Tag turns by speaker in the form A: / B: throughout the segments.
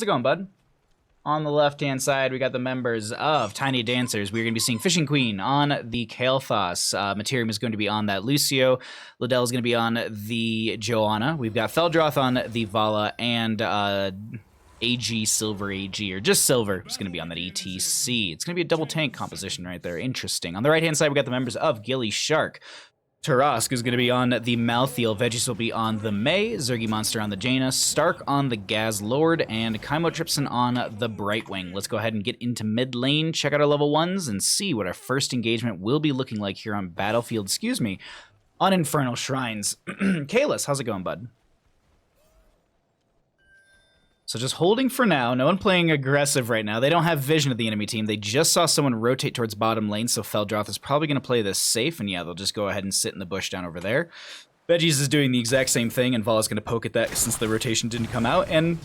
A: it going, bud? On the left-hand side, we got the members of Tiny Dancers. We're going to be seeing Fishing Queen on the Kael'thas. Materium is going to be on that Lucio. Liddell is going to be on the Joanna. We've got Feldroth on the Vala, and AG, Silver AG, or just Silver is going to be on that ETC. It's going to be a double tank composition right there. Interesting. On the right-hand side, we got the members of gillyShark. Tarask is going to be on the Malthael, Veggies will be on the May, Zergy Monster on the Jaina, Stark on the Gaz Lord, and Chimotripsin on the Brightwing. Let's go ahead and get into mid lane, check out our level 1s, and see what our first engagement will be looking like here on Battlefield, on Infernal Shrines. Kalis, how's it going, bud? So just holding for now. No one playing aggressive right now. They don't have vision of the enemy team. They just saw someone rotate towards bottom lane, so Feldroth is probably going to play this safe, and yeah, they'll just go ahead and sit in the bush down over there. Veggies is doing the exact same thing, and Vala's going to poke at that since the rotation didn't come out, and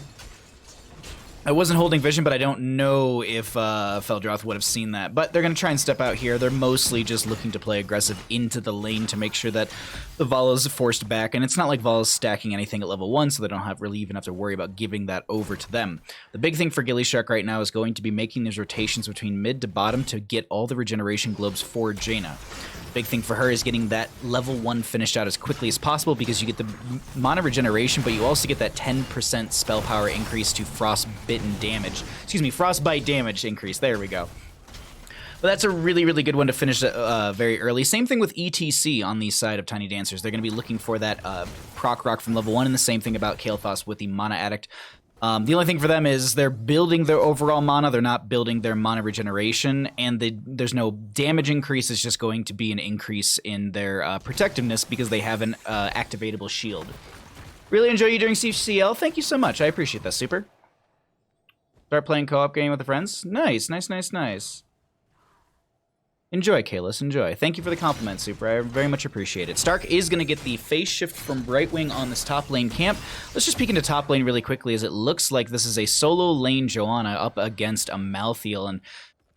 A: I wasn't holding vision, but I don't know if Feldroth would have seen that. But they're going to try and step out here. They're mostly just looking to play aggressive into the lane to make sure that the Vala's forced back. And it's not like Vala's stacking anything at level 1, so they don't really even have to worry about giving that over to them. The big thing for gillyShark right now is going to be making these rotations between mid to bottom to get all the regeneration globes for Jaina. Big thing for her is getting that level 1 finished out as quickly as possible, because you get the mana regeneration, but you also get that 10% spell power increase to frostbite damage increase. There we go. But that's a really, really good one to finish very early. Same thing with ETC on the side of Tiny Dancers. They're going to be looking for that proc rock from level 1, and the same thing about Kael'thas with the Mana Addict. The only thing for them is they're building their overall mana, they're not building their mana regeneration, and there's no damage increase, it's just going to be an increase in their protectiveness because they have an activatable shield. Really enjoy you during CCL, thank you so much, I appreciate that, super. Start playing co-op game with the friends? Nice, nice, nice, nice. Enjoy, Kalis, enjoy. Thank you for the compliment, Super. I very much appreciate it. Stark is going to get the phase shift from Brightwing on this top lane camp. Let's just peek into top lane really quickly, as it looks like this is a solo lane Joanna up against a Malthael. And,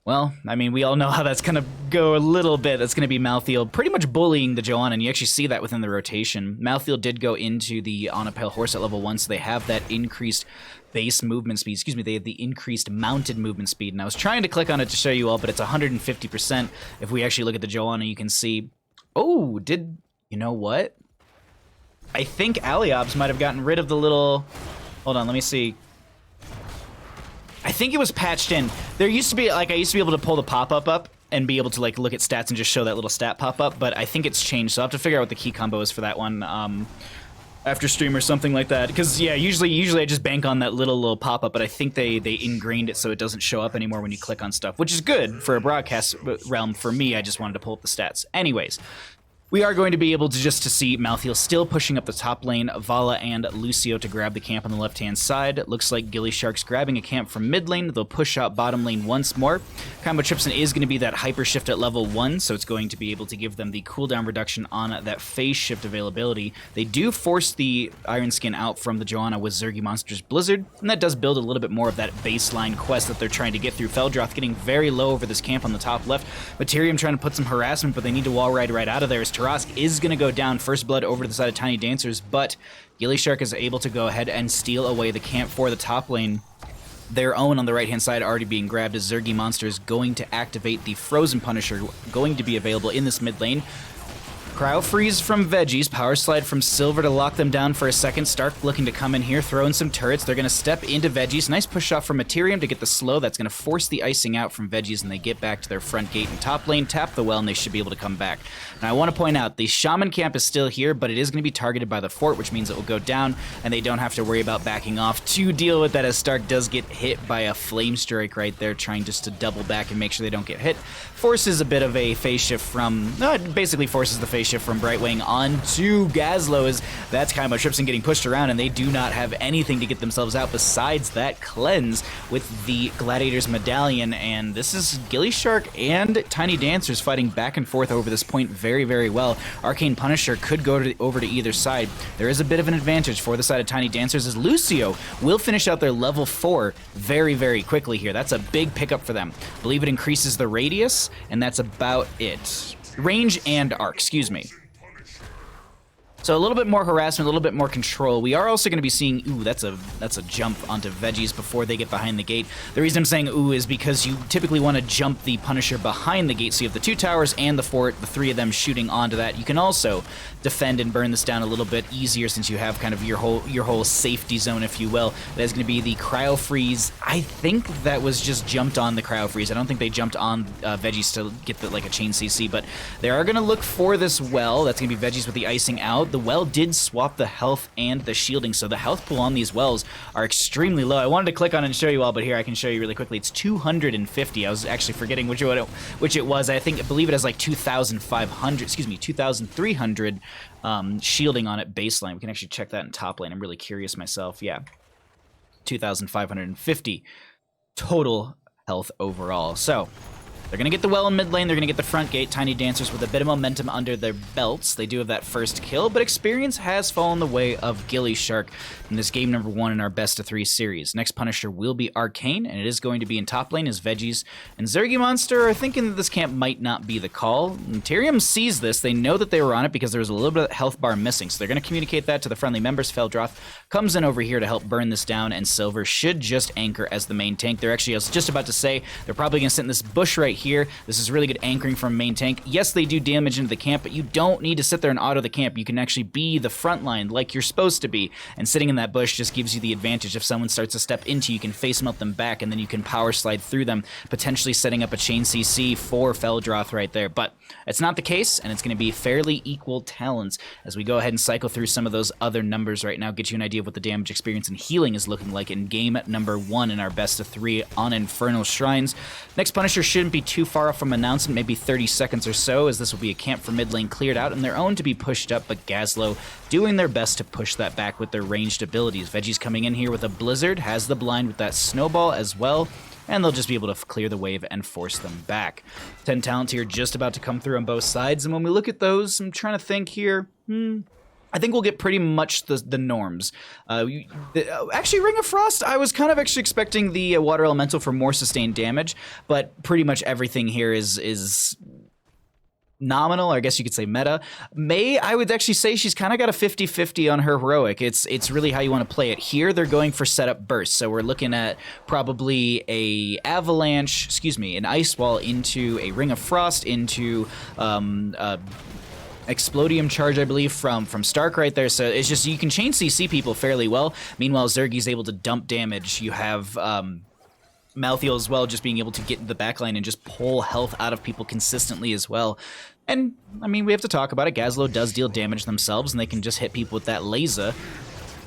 A: well, I mean, we all know how that's going to go a little bit. That's going to be Malthael pretty much bullying the Joanna, and you actually see that within the rotation. Malthael did go into the On a Pale Horse at level 1, so they have that increased base movement speed. Excuse me, they have the increased mounted movement speed. And I was trying to click on it to show you all, but it's 150%. If we actually look at the Joanna, you can see... Oh, you know what? I think Aliobs might have gotten rid of the little... Hold on, let me see. I think it was patched in. There used to be, like, I used to be able to pull the pop-up up and be able to, like, look at stats and just show that little stat pop-up, but I think it's changed, so I'll have to figure out what the key combo is for that one. After stream or something like that, because yeah, usually I just bank on that little pop-up, but I think they ingrained it so it doesn't show up anymore when you click on stuff, which is good for a broadcast realm. For me, I just wanted to pull up the stats. Anyways, we are going to be able to see Malthael still pushing up the top lane, Vala and Lucio to grab the camp on the left-hand side. It looks like gillyShark's grabbing a camp from mid lane. They'll push out bottom lane once more. Chimotripsin is going to be that hyper shift at level 1, so it's going to be able to give them the cooldown reduction on that phase shift availability. They do force the Iron Skin out from the Joanna with Zergy Monster's Blizzard, and that does build a little bit more of that baseline quest that they're trying to get through. Feldroth getting very low over this camp on the top left. Materium trying to put some harassment, but they need to wall ride right out of there, as Tarask is going to go down first blood over to the side of Tiny Dancers, but gillyShark is able to go ahead and steal away the camp for the top lane. Their own on the right-hand side already being grabbed, as Zergy Monster is going to activate the Frozen Punisher, going to be available in this mid lane. Cryo Freeze from Veggies, Power Slide from Silver to lock them down for a second. Stark looking to come in here, throw in some turrets. They're going to step into Veggies. Nice push off from Materium to get the slow. That's going to force the icing out from Veggies, and they get back to their front gate and top lane, tap the well, and they should be able to come back. Now, I want to point out, the Shaman camp is still here, but it is going to be targeted by the fort, which means it will go down, and they don't have to worry about backing off to deal with that, as Stark does get hit by a Flame Strike right there, trying just to double back and make sure they don't get hit. Forces a bit of a phase shift from... No, it basically forces the phase shift from Brightwing onto Gazlo, as that's Chimotripsin getting pushed around, and they do not have anything to get themselves out besides that cleanse with the Gladiator's Medallion, and this is gillyShark and Tiny Dancers fighting back and forth over this point very, very well. Arcane Punisher could go over to either side. There is a bit of an advantage for the side of Tiny Dancers, as Lucio will finish out their level 4 very, very quickly here. That's a big pickup for them. I believe it increases the radius, and that's about it. Range and arc, excuse me. So a little bit more harassment, a little bit more control. We are also going to be seeing, ooh, that's a jump onto Veggies before they get behind the gate. The reason I'm saying ooh is because you typically want to jump the Punisher behind the gate, so you have the 2 towers and the fort, the 3 of them shooting onto that. You can also defend and burn this down a little bit easier since you have kind of your whole safety zone, if you will. That is going to be the Cryo Freeze. I think that was just jumped on the Cryo Freeze. I don't think they jumped on Veggies to get like a chain CC, but they are going to look for this well. That's going to be Veggies with the icing out. The well did swap the health and the shielding, so the health pool on these wells are extremely low. I wanted to click on it and show you all, but here I can show you really quickly. It's 250. I was actually forgetting which it was. I believe it has like 2,500, excuse me, 2,300 shielding on it baseline. We can actually check that in top lane. I'm really curious myself. Yeah, 2,550 total health overall. So they're going to get the well in mid lane, they're going to get the front gate. Tiny Dancers with a bit of momentum under their belts. They do have that first kill, but experience has fallen the way of gillyShark in this game number 1 in our best of 3 series. Next Punisher will be Arcane, and it is going to be in top lane as Veggies and Zergy Monster are thinking that this camp might not be the call. And Tyrium sees this. They know that they were on it because there was a little bit of health bar missing, so they're going to communicate that to the friendly members. Feldroth comes in over here to help burn this down, and Silver should just anchor as the main tank. They're actually, I was just about to say, they're probably going to sit in this bush right here. This is really good anchoring from main tank. Yes, they do damage into the camp, but you don't need to sit there and auto the camp. You can actually be the front line like you're supposed to be, and sitting in that bush just gives you the advantage. If someone starts to step into you, can face melt them back, and then you can power slide through them, potentially setting up a chain CC for Feldroth right there. But it's not the case, and it's going to be fairly equal talents as we go ahead and cycle through some of those other numbers right now, get you an idea of what the damage experience and healing is looking like in game number 1 in our best of 3 on Infernal Shrines. Next Punisher shouldn't be too far off from announcement, maybe 30 seconds or so, as this will be a camp for mid lane cleared out and their own to be pushed up, but Gazlowe doing their best to push that back with their ranged abilities. Veggies coming in here with a Blizzard, has the blind with that Snowball as well, and they'll just be able to clear the wave and force them back. 10 talents here just about to come through on both sides, and when we look at those, I'm trying to think here, I think we'll get pretty much the norms. Actually, Ring of Frost, I was kind of actually expecting the Water Elemental for more sustained damage, but pretty much everything here is nominal, or I guess you could say meta. May, I would actually say she's kind of got a 50-50 on her heroic. It's really how you want to play it. Here, they're going for setup burst, so we're looking at probably an Ice Wall into a Ring of Frost into Explodium charge, I believe, from Stark right there. So it's just, you can chain CC people fairly well. Meanwhile, Zergy's able to dump damage. You have Malthael as well, just being able to get into the backline and just pull health out of people consistently as well. And, I mean, we have to talk about it. Gazlowe does deal damage themselves, and they can just hit people with that laser.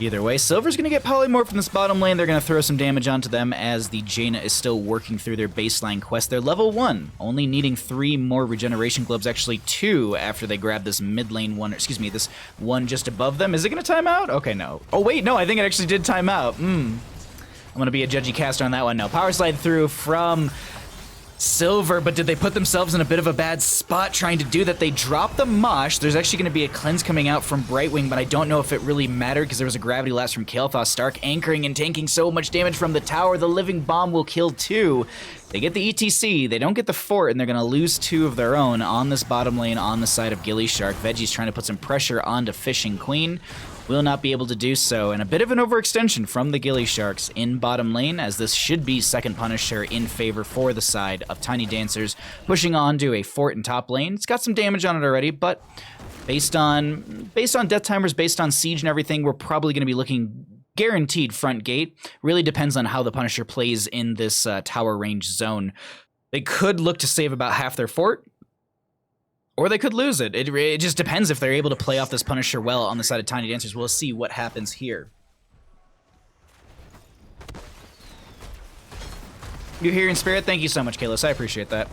A: Either way, Silver's going to get polymorphed in this bottom lane. They're going to throw some damage onto them as the Jaina is still working through their baseline quest. They're level 1, only needing 3 more regeneration globes, actually 2 after they grab this mid lane one, excuse me, this one just above them. Is it going to time out? Okay, no. Oh, wait, no, I think it actually did time out. I'm going to be a judgy caster on that one. No, power slide through from Silver, but did they put themselves in a bit of a bad spot trying to do that? They dropped the Mosh. There's actually going to be a cleanse coming out from Brightwing, but I don't know if it really mattered because there was a gravity lapse from Kael'thas. Stark anchoring and tanking so much damage from the tower. The living bomb will kill 2. They get the ETC, they don't get the fort, and they're going to lose 2 of their own on this bottom lane on the side of gillyShark. Veggie's trying to put some pressure onto Fishing Queen. Will not be able to do so, and a bit of an overextension from the gillySharks in bottom lane, as this should be second Punisher in favor for the side of Tiny Dancers, pushing on to a fort in top lane. It's got some damage on it already, but based on death timers, based on siege and everything, we're probably going to be looking guaranteed front gate. Really depends on how the Punisher plays in this tower range zone. They could look to save about half their fort, or they could lose it. It just depends if they're able to play off this Punisher well on the side of Tiny Dancers. We'll see what happens here. You're here in spirit? Thank you so much, Kalis. I appreciate that.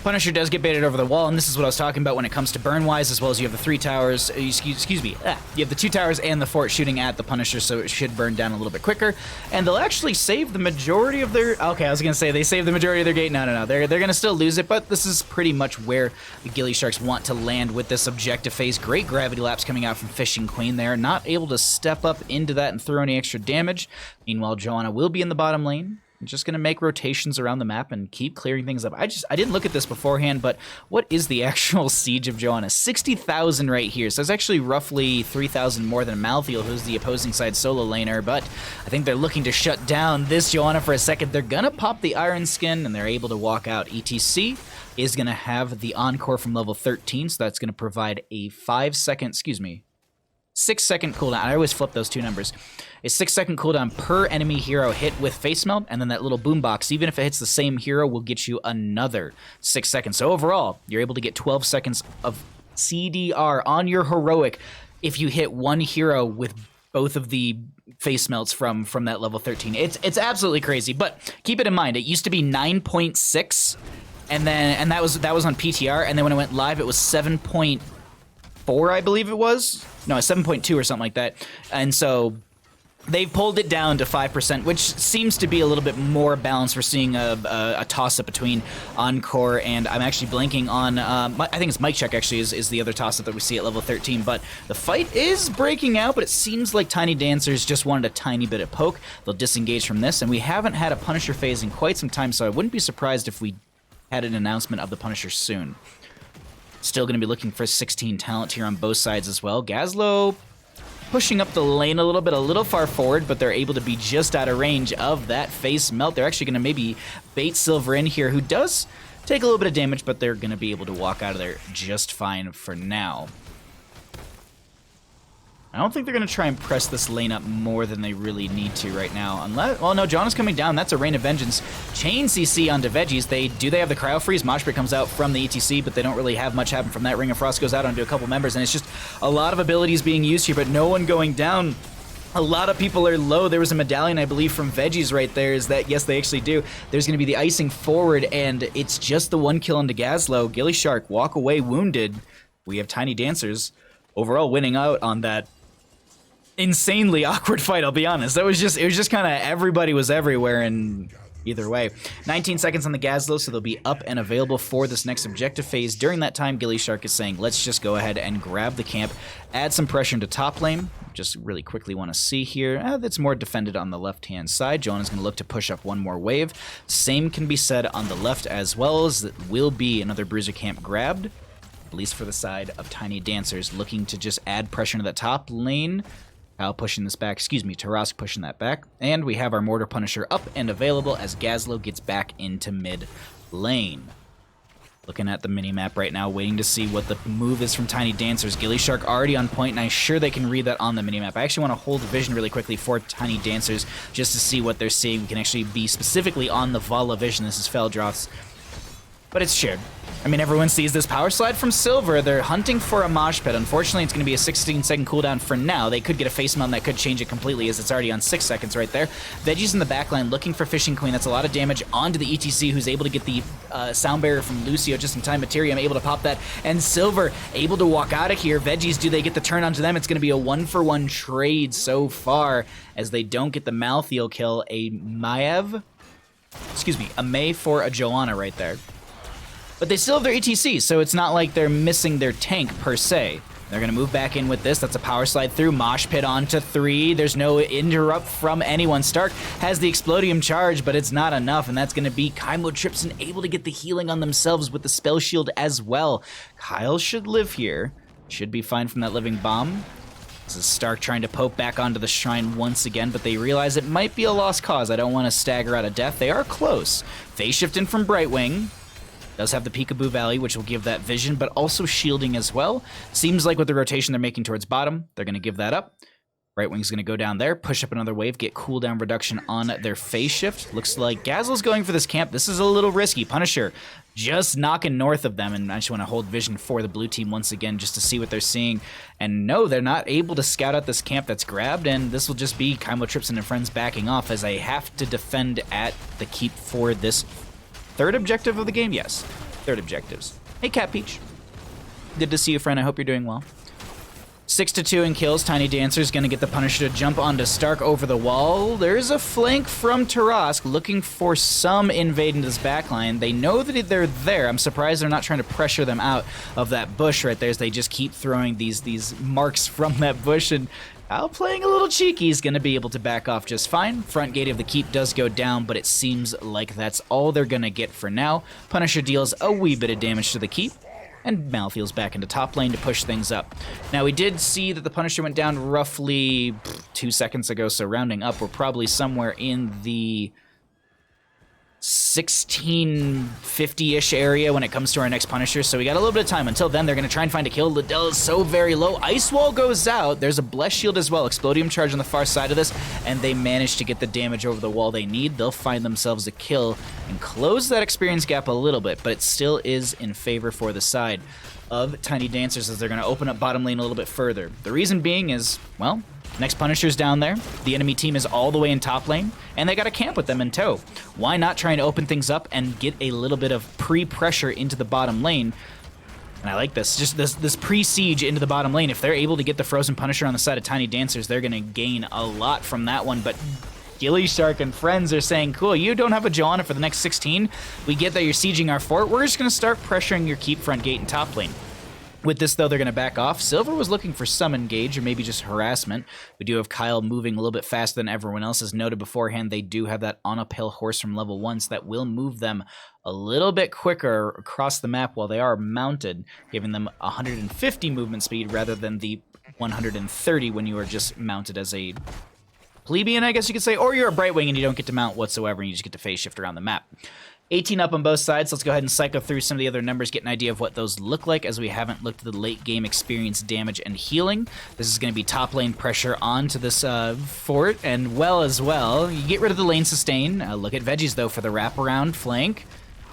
A: Punisher does get baited over the wall, and this is what I was talking about when it comes to burn-wise, as well as you have the 3 towers, excuse me, you have the 2 towers and the fort shooting at the Punisher, so it should burn down a little bit quicker, and they'll actually save the majority of their, okay, I was going to say they save the majority of their gate, no, they're going to still lose it, but this is pretty much where the gillySharks want to land with this objective phase. Great gravity lapse coming out from Fishing Queen there, not able to step up into that and throw any extra damage. Meanwhile, Joanna will be in the bottom lane. I'm just going to make rotations around the map and keep clearing things up. I didn't look at this beforehand, but what is the actual siege of Johanna? 60,000 right here. So it's actually roughly 3,000 more than Malthael, who's the opposing side solo laner, but I think they're looking to shut down this Johanna for a second. They're going to pop the Iron Skin, and they're able to walk out. ETC is going to have the Encore from level 13, so that's going to provide a 6-second cooldown. I always flip those two numbers. A 6-second cooldown per enemy hero hit with face melt, and then that little boombox, even if it hits the same hero, will get you another 6 seconds. So overall, you're able to get 12 seconds of CDR on your heroic if you hit one hero with both of the face melts from that level 13. It's absolutely crazy, but keep it in mind, it used to be 9.6, and that was on PTR, and then when it went live, it was 7.4, I believe it was. No, 7.2 or something like that. And so they've pulled it down to 5%, which seems to be a little bit more balanced. We're seeing a toss-up between Encore and I'm actually blanking on, I think it's Mic Check actually is the other toss-up that we see at level 13. But the fight is breaking out, but it seems like Tiny Dancers just wanted a tiny bit of poke. They'll disengage from this, and we haven't had a Punisher phase in quite some time, so I wouldn't be surprised if we had an announcement of the Punisher soon. Still going to be looking for 16 talent here on both sides as well. Gazlo pushing up the lane a little far forward, but they're able to be just out of range of that face melt. They're actually going to maybe bait Silver in here, who does take a little bit of damage, but they're going to be able to walk out of there just fine for now. I don't think they're going to try and press this lane up more than they really need to right now. Unless, well, no, John is coming down. That's a Rain of Vengeance. Chain CC onto Veggies. They have the Cryo Freeze. Mosh Pit comes out from the ETC, but they don't really have much happen from that. Ring of Frost goes out onto a couple members, and it's just a lot of abilities being used here, but no one going down. A lot of people are low. There was a medallion, I believe, from Veggies right there. Is that, yes, they actually do. There's going to be the icing forward, and it's just the one kill into Gazlo. gillyShark walk away wounded. We have Tiny Dancers overall winning out on that insanely awkward fight, I'll be honest. It was just kind of everybody was everywhere, and either way. 19 seconds on the Gazlo, so they'll be up and available for this next objective phase. During that time, gillyShark is saying, let's just go ahead and grab the camp, add some pressure into top lane. Just really quickly want to see here, that's more defended on the left-hand side. Johanna's going to look to push up one more wave. Same can be said on the left as well, as that will be another Bruiser camp grabbed, at least for the side of Tiny Dancers, looking to just add pressure into that top lane. Kyle pushing this back, Tarask pushing that back. And we have our Mortar Punisher up and available as Gazlo gets back into mid lane. Looking at the minimap right now, waiting to see what the move is from Tiny Dancers. gillyShark already on point, and I'm sure they can read that on the minimap. I actually want to hold vision really quickly for Tiny Dancers just to see what they're seeing. We can actually be specifically on the Vala vision. This is Feldroth's, but it's shared. I mean, everyone sees this power slide from Silver. They're hunting for a mosh pit. Unfortunately, it's going to be a 16-second cooldown for now. They could get a face mount that could change it completely, as it's already on 6 seconds right there. Veggies in the backline looking for Fishing Queen. That's a lot of damage onto the ETC, who's able to get the sound barrier from Lucio just in time. Materium able to pop that, and Silver able to walk out of here. Veggies, do they get the turn onto them? It's going to be a 1-for-1 trade so far, as they don't get the Malthael kill. A May for a Johanna right there. But they still have their ETC, so it's not like they're missing their tank per se. They're going to move back in with this. That's a power slide through. Mosh Pit onto 3. There's no interrupt from anyone. Stark has the Explodium charge, but it's not enough, and that's going to be Chymotrypsin able to get the healing on themselves with the Spell Shield as well. Kyle should live here. Should be fine from that Living Bomb. This is Stark trying to poke back onto the shrine once again, but they realize it might be a lost cause. I don't want to stagger out of death. They are close. Phase shift in from Brightwing. Does have the Peekaboo Valley, which will give that vision, but also shielding as well. Seems like with the rotation they're making towards bottom, they're going to give that up. Brightwing's going to go down there, push up another wave, get cooldown reduction on their phase shift. Looks like Gazlo's going for this camp. This is a little risky. Punisher just knocking north of them, and I just want to hold vision for the blue team once again just to see what they're seeing. And no, they're not able to scout out this camp that's grabbed, and this will just be Chymotrypsin and friends backing off as I have to defend at the keep for this third objective of the game? Yes, third objectives. Hey, Cat Peach. Good to see you, friend. I hope you're doing well. 6-2 in kills. Tiny Dancer's gonna get the Punisher to jump onto Stark over the wall. There's a flank from Tarask looking for some invade into this backline. They know that they're there. I'm surprised they're not trying to pressure them out of that bush right there, as they just keep throwing these marks from that bush, and Al playing a little cheeky is going to be able to back off just fine. Front gate of the keep does go down, but it seems like that's all they're going to get for now. Punisher deals a wee bit of damage to the keep, and Malthael's back into top lane to push things up. Now, we did see that the Punisher went down roughly 2 seconds ago, so rounding up, we're probably somewhere in the 1650-ish area when it comes to our next Punisher, so we got a little bit of time. Until then, they're going to try and find a kill. Liddell is so very low. Ice Wall goes out. There's a Bless Shield as well. Explodium Charge on the far side of this, and they manage to get the damage over the wall they need. They'll find themselves a kill and close that experience gap a little bit, but it still is in favor for the side of Tiny Dancers as they're going to open up bottom lane a little bit further. The reason being is, well, next Punisher's down there, the enemy team is all the way in top lane, and they got a camp with them in tow. Why not try and open things up and get a little bit of pre-pressure into the bottom lane? And I like this, just this pre-siege into the bottom lane. If they're able to get the Frozen Punisher on the side of Tiny Dancers, they're going to gain a lot from that one, but gillyShark and friends are saying, cool, you don't have a Joanna for the next 16. We get that you're sieging our fort. We're just going to start pressuring your keep front gate and top lane. With this, though, they're going to back off. Silver was looking for some engage or maybe just harassment. We do have Kyle moving a little bit faster than everyone else. As noted beforehand, they do have that on-uphill horse from level 1, so that will move them a little bit quicker across the map while they are mounted, giving them 150 movement speed rather than the 130 when you are just mounted as a plebeian, I guess you could say, or you're a Brightwing and you don't get to mount whatsoever and you just get to phase shift around the map. 18 up on both sides. Let's go ahead and cycle through some of the other numbers, get an idea of what those look like as we haven't looked at the late game experience, damage, and healing. This is going to be top lane pressure onto this fort, and as well, you get rid of the lane sustain. Look at Veggies, though, for the wraparound flank.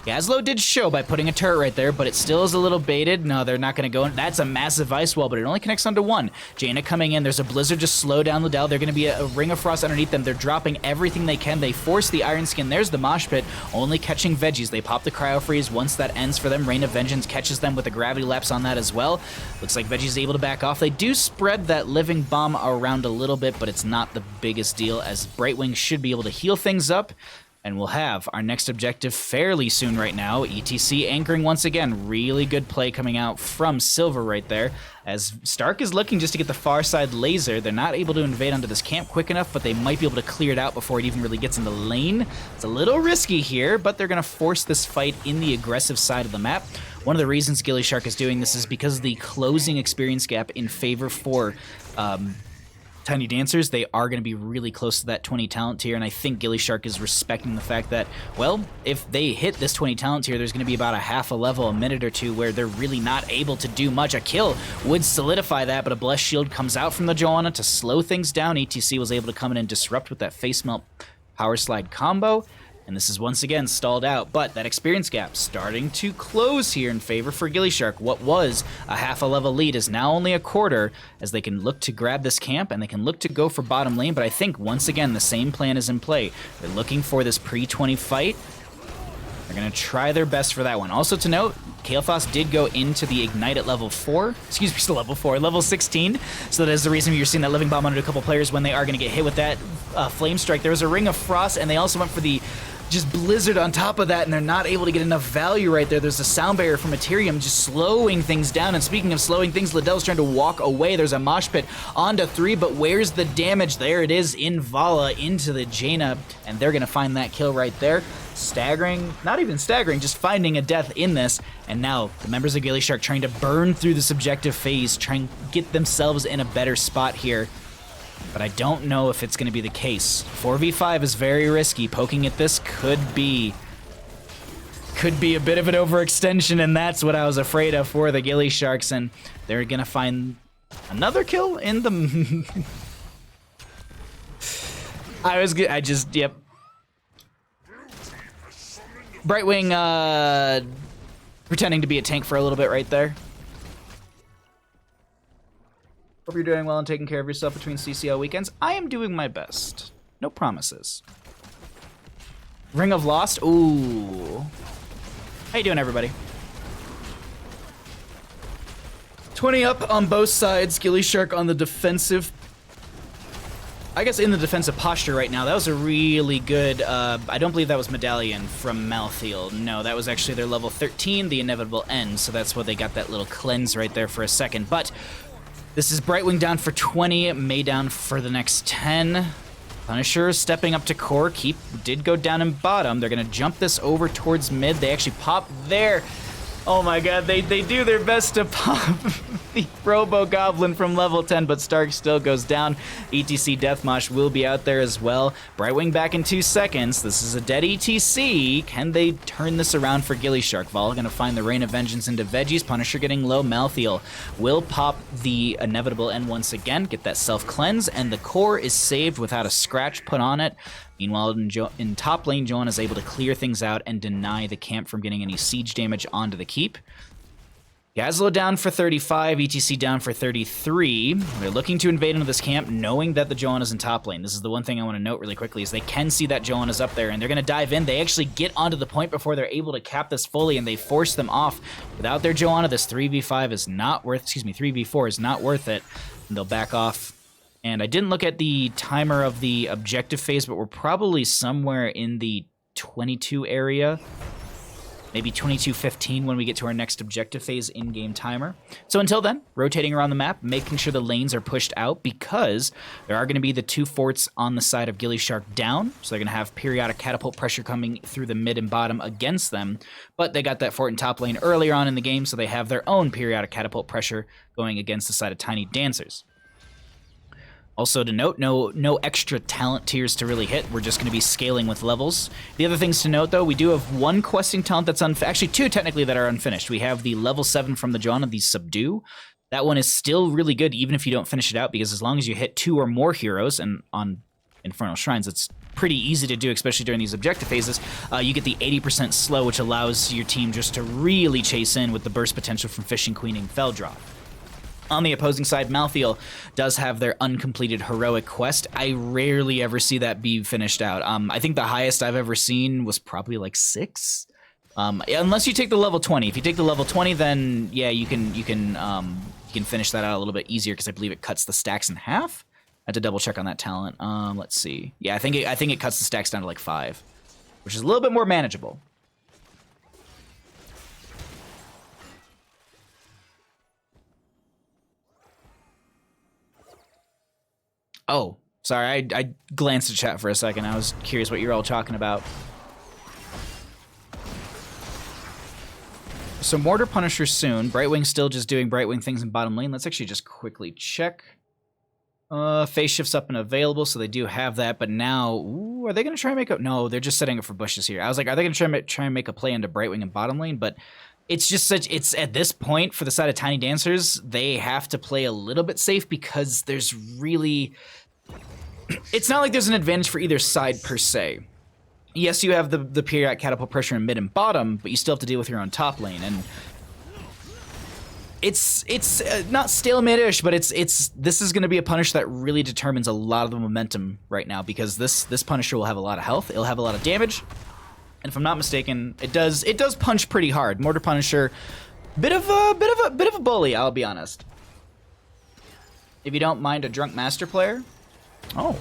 A: Gazlo did show by putting a turret right there, but it still is a little baited. No, they're not going to go in. That's a massive ice wall, but it only connects onto one. Jaina coming in. There's a blizzard to slow down Liddell. They're going to be a ring of frost underneath them. They're dropping everything they can. They force the Iron Skin. There's the mosh pit, only catching Veggies. They pop the cryo freeze. Once that ends for them, Rain of Vengeance catches them with a gravity lapse on that as well. Looks like Veggies is able to back off. They do spread that living bomb around a little bit, but it's not the biggest deal, as Brightwing should be able to heal things up. And we'll have our next objective fairly soon right now. ETC anchoring once again. Really good play coming out from Silver right there. As Stark is looking just to get the far side laser. They're not able to invade onto this camp quick enough, but they might be able to clear it out before it even really gets in the lane. It's a little risky here, but they're going to force this fight in the aggressive side of the map. One of the reasons gillyShark is doing this is because of the closing experience gap in favor for Tiny Dancers. They are going to be really close to that 20 talent tier, and I think gillyShark is respecting the fact that, well, if they hit this 20 talent tier, there's going to be about a half a level, a minute or two, where they're really not able to do much. A kill would solidify that, but a Blessed Shield comes out from the Joanna to slow things down. ETC was able to come in and disrupt with that Face Melt Power Slide combo, and this is once again stalled out, but that experience gap starting to close here in favor for gillyShark. What was a half a level lead is now only a quarter, as they can look to grab this camp and they can look to go for bottom lane, but I think once again the same plan is in play. They're looking for this pre-20 fight. They're going to try their best for that one. Also to note, Kael'thas did go into the Ignite at level 4. Excuse me, still level 4, level 16. So that is the reason you're seeing that Living Bomb under a couple players when they are going to get hit with that Flame Strike. There was a Ring of Frost, and they also went for the just Blizzard on top of that, and they're not able to get enough value right there. There's a Sound Barrier from Ethereum just slowing things down. And speaking of slowing things, Liddell's trying to walk away. There's a Mosh Pit onto 3, but where's the damage? There it is in Vala into the Jaina, and they're going to find that kill right there. Staggering, not even staggering, just finding a death in this. And now the members of gillyShark trying to burn through the subjective phase, trying to get themselves in a better spot here. But I don't know if it's going to be the case. 4v5 is very risky. Poking at this could be a bit of an overextension, and that's what I was afraid of for the gillySharks. And they're going to find another kill in the... Yep. Brightwing pretending to be a tank for a little bit right there. Hope you're doing well and taking care of yourself between CCL weekends. I am doing my best. No promises. Ring of Lost. Ooh. How you doing, everybody? 20 up on both sides. gillyShark on the defensive. I guess in the defensive posture right now. That was a really good... I don't believe that was Medallion from Malthael. No, that was actually their level 13, the Inevitable End. So that's why they got that little cleanse right there for a second. But This is Brightwing down for 20, May down for the next 10. Punisher stepping up to core. Keep did go down in bottom. They're going to jump this over towards mid. They actually pop there. Oh my god, they do their best to pop the Robo Goblin from level 10, but Stark still goes down. ETC Deathmosh will be out there as well. Brightwing back in 2 seconds. This is a dead ETC. Can they turn this around for gillyShark? Vol gonna find the Rain of Vengeance into Veggies. Punisher getting low. Malthael will pop the inevitable end once again, get that self-cleanse, and the core is saved without a scratch put on it. Meanwhile, in top lane, Joanna is able to clear things out and deny the camp from getting any siege damage onto the keep. Gazlo down for 35, ETC down for 33. They're looking to invade into this camp, knowing that the Joanna's in top lane. This is the one thing I want to note really quickly, is they can see that Joanna's up there, and they're going to dive in. They actually get onto the point before they're able to cap this fully, and they force them off. Without their Joanna, this 3v5 is not worth, 3v4 is not worth it, and they'll back off. And I didn't look at the timer of the objective phase, but we're probably somewhere in the 22 area. Maybe 22:15 when we get to our next objective phase in-game timer. So until then, rotating around the map, making sure the lanes are pushed out, because there are going to be the 2 forts on the side of gillyShark down. So they're going to have periodic catapult pressure coming through the mid and bottom against them. But they got that fort in top lane earlier on in the game, so they have their own periodic catapult pressure going against the side of Tiny Dancers. Also to note, no extra talent tiers to really hit. We're just going to be scaling with levels. The other things to note, though, we do have 1 questing talent that's actually 2 technically that are unfinished. We have the level 7 from the Joanna, the Subdue. That one is still really good even if you don't finish it out, because as long as you hit 2 or more heroes, and on Infernal Shrines it's pretty easy to do, especially during these objective phases, you get the 80% slow, which allows your team just to really chase in with the burst potential from Fishing Queen and Feldrop. On the opposing side, Malthael does have their uncompleted heroic quest. I rarely ever see that be finished out. I think the highest I've ever seen was probably like 6. Unless you take the level 20. If you take the level 20, then yeah, you can finish that out a little bit easier, because I believe it cuts the stacks in half. I had to double check on that talent. Let's see. Yeah, I think it cuts the stacks down to like 5, which is a little bit more manageable. Oh, sorry, I glanced at chat for a second. I was curious what you're all talking about. So Mortar Punisher soon. Brightwing still just doing Brightwing things in bottom lane. Let's actually just quickly check. Phase shift's up and available, so they do have that. But now, ooh, are they going to try and make a... No, they're just setting up for bushes here. I was like, are they going to try and make a play into Brightwing in bottom lane? But it's just such... It's at this point, for the side of Tiny Dancers, they have to play a little bit safe, because there's really... It's not like there's an advantage for either side per se. Yes, you have the periodic catapult pressure in mid and bottom, but you still have to deal with your own top lane, and it's not stalemate-ish, but this is going to be a Punisher that really determines a lot of the momentum right now, because this Punisher will have a lot of health, it'll have a lot of damage, and if I'm not mistaken, it does punch pretty hard. Mortar Punisher, bit of a bully, I'll be honest. If you don't mind a drunk master player. Oh.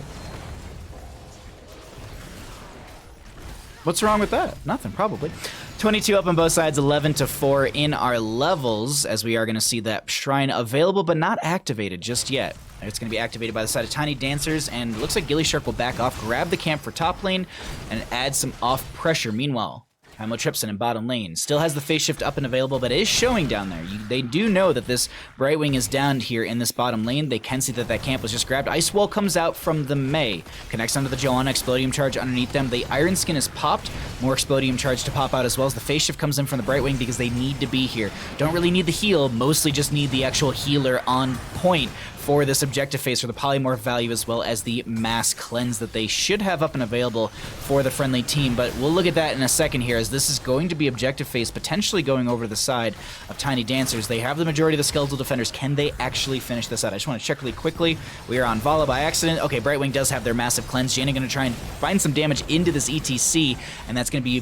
A: What's wrong with that? Nothing, probably. 22 up on both sides, 11-4 in our levels, as we are going to see that shrine available but not activated just yet. It's going to be activated by the side of Tiny Dancers, and it looks like gillyShark will back off, grab the camp for top lane, and add some off pressure. Meanwhile, Chimotripsin in bottom lane still has the phase shift up and available, but it is showing down there. They do know that this Brightwing is down here in this bottom lane. They can see that that camp was just grabbed. Ice Wall comes out from the May, connects onto the Joanna, Explodium Charge underneath them. The Iron Skin is popped, more Explodium Charge to pop out as well, as the phase shift comes in from the Brightwing, because they need to be here. Don't really need the heal, mostly just need the actual healer on point for this objective phase for the polymorph value, as well as the mass cleanse that they should have up and available for the friendly team. But we'll look at that in a second here, as this is going to be objective phase, potentially going over the side of Tiny Dancers. They have the majority of the skeletal defenders. Can they actually finish this out? I just want to check really quickly. We are on Vala by accident. Okay, Brightwing does have their massive cleanse. Jaina going to try and find some damage into this ETC, and that's going to be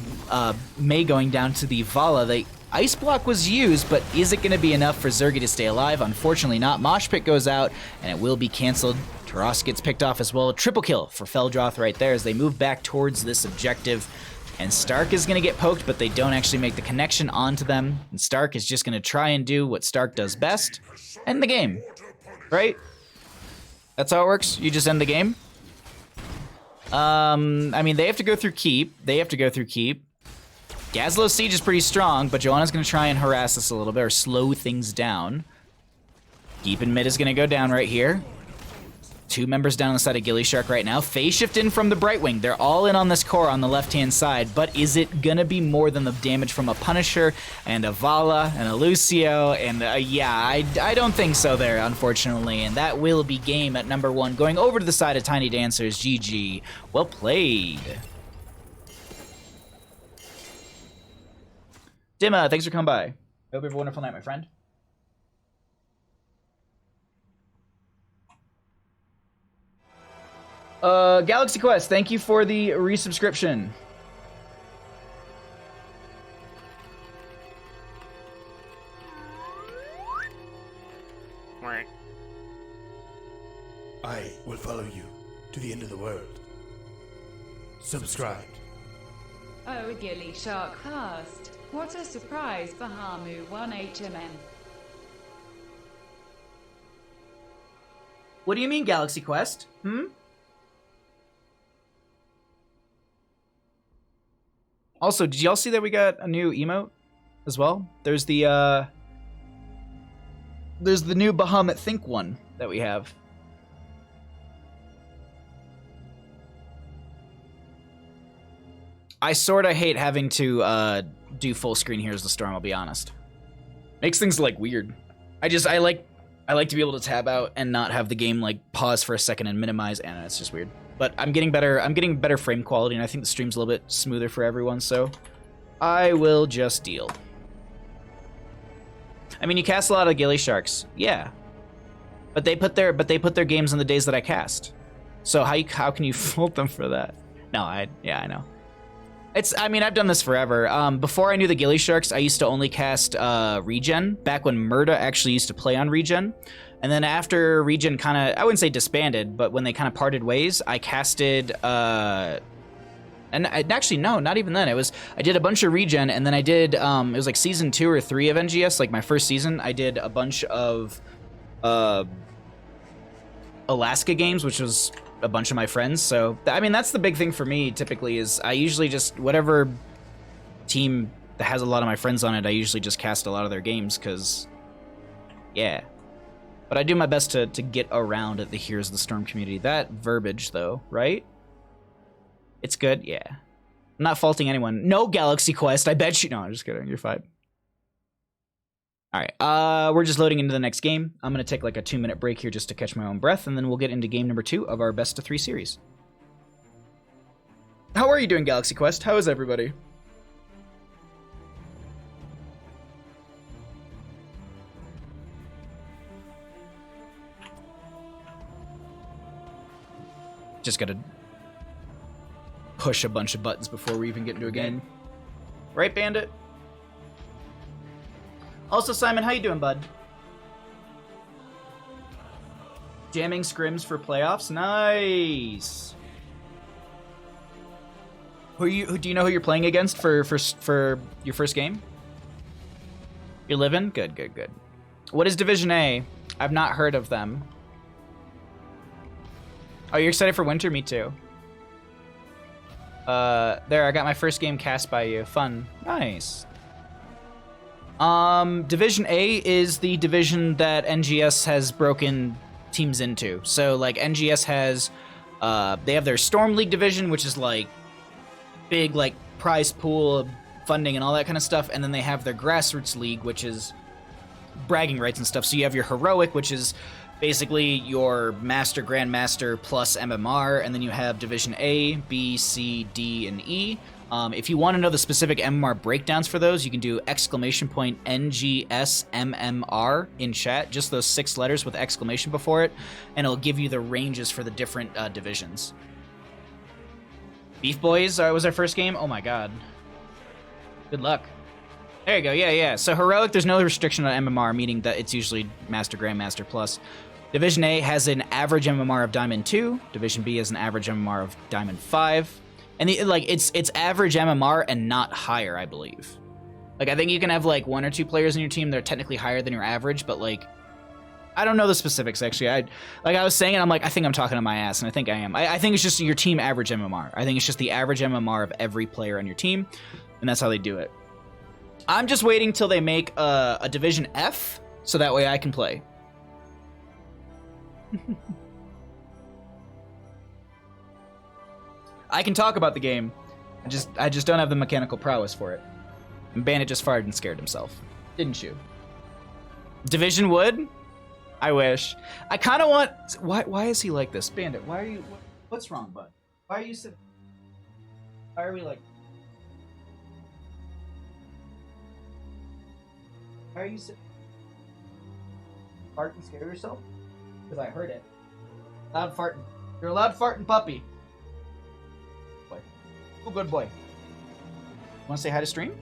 A: May going down to the Vala. The Ice Block was used, but is it going to be enough for Zergy to stay alive? Unfortunately not. Mosh Pit goes out, and it will be canceled. Taras gets picked off as well. Triple kill for Feldroth right there as they move back towards this objective. And Stark is going to get poked, but they don't actually make the connection onto them. And Stark is just going to try and do what Stark does best, end the game. right? That's how it works. You just end the game. I mean, they have to go through keep. Gazlow's siege is pretty strong, but Joanna's going to try and harass us a little bit or slow things down. Keep in mid is going to go down right here. 2 members down on the side of gillyShark right now. Phase shift in from the Brightwing. They're all in on this core on the left-hand side, but is it going to be more than the damage from a Punisher and a Vala and a Lucio? And yeah, I don't think so there, unfortunately. And that will be game at number 1. Going over to the side of Tiny Dancers. GG. Well played. Dimma, thanks for coming by. Hope you have a wonderful night, my friend. Galaxy Quest, thank you for the resubscription.
B: I will follow you to the end of the world. Subscribe.
C: Oh, gillyShark cast. What a surprise, Bahamu 1HMN.
A: What do you mean, Galaxy Quest? Also, did y'all see that we got a new emote as well? There's the new Bahamut Think one that we have. I sorta hate having to do full screen Here's the Storm, I'll be honest. Makes things like weird. I like to be able to tab out and not have the game like pause for a second and minimize, and it's just weird. But I'm getting better frame quality, and I think the stream's a little bit smoother for everyone, so I will just deal. I mean, you cast a lot of gillySharks, yeah. But they put their games on the days that I cast. So how can you fault them for that? No, I know. I mean, I've done this forever. Before I knew the gillySharks, I used to only cast Regen, back when Murda actually used to play on Regen. And then after Regen kind of, I wouldn't say disbanded, but when they kind of parted ways, I casted, actually, no, not even then. I did a bunch of Regen, and then I did, it was like season 2 or 3 of NGS, like my first season, I did a bunch of Alaska games, which was a bunch of my friends. So, I mean, that's the big thing for me, typically, is I usually just, whatever team that has a lot of my friends on it, I usually just cast a lot of their games, because, yeah. But I do my best to get around at the Here's the Storm community. That verbiage, though, right? It's good, yeah. I'm not faulting anyone. No Galaxy Quest, I bet you. No, I'm just kidding, you're fine. All right, we're just loading into the next game. I'm going to take like a 2-minute break here just to catch my own breath, and then we'll get into game number 2 of our best of 3 series. How are you doing, Galaxy Quest? How is everybody? Just gotta push a bunch of buttons before we even get into a game. Right, Bandit? Also, Simon, how you doing, bud? Jamming scrims for playoffs? Nice! Do you know who you're playing against for your first game? You're living? Good, good, good. What is Division A? I've not heard of them. Oh, you're excited for winter? Me too. There, I got my first game cast by you. Fun. Nice. Division A is the division that NGS has broken teams into. So, like, NGS has, they have their Storm League division, which is, like, big, like, prize pool, funding, and all that kind of stuff. And then they have their Grassroots League, which is bragging rights and stuff. So you have your Heroic, which is basically your Master, Grandmaster plus MMR, and then you have Division A, B, C, D, and E. If you want to know the specific MMR breakdowns for those, you can do !NGSMMR in chat, just those 6 letters with exclamation before it, and it'll give you the ranges for the different divisions. Beef Boys was our first game? Oh my god. Good luck. There you go, yeah. So Heroic, there's no restriction on MMR, meaning that it's usually Master, Grandmaster plus. Division A has an average MMR of Diamond 2. Division B has an average MMR of Diamond 5. And it's average MMR and not higher, I believe. Like, I think you can have like 1 or 2 players in your team that are technically higher than your average, but like I don't know the specifics, actually. Like I was saying, I'm like, I think I'm talking to my ass, and I think I am. I think it's just your team average MMR. I think it's just the average MMR of every player on your team, and that's how they do it. I'm just waiting till they make a Division F, so that way I can play. I can talk about the game. I just don't have the mechanical prowess for it. And Bandit just farted and scared himself. Didn't you? Division would? I wish. I kind of want... Why is he like this? Bandit, why are you... What's wrong, bud? Why are you sitting... Why are we like... Why are you sitting... Fart and scare yourself? Because I heard it. Loud farting. You're a loud farting puppy. Boy. Oh, good boy. Want to say hi to stream?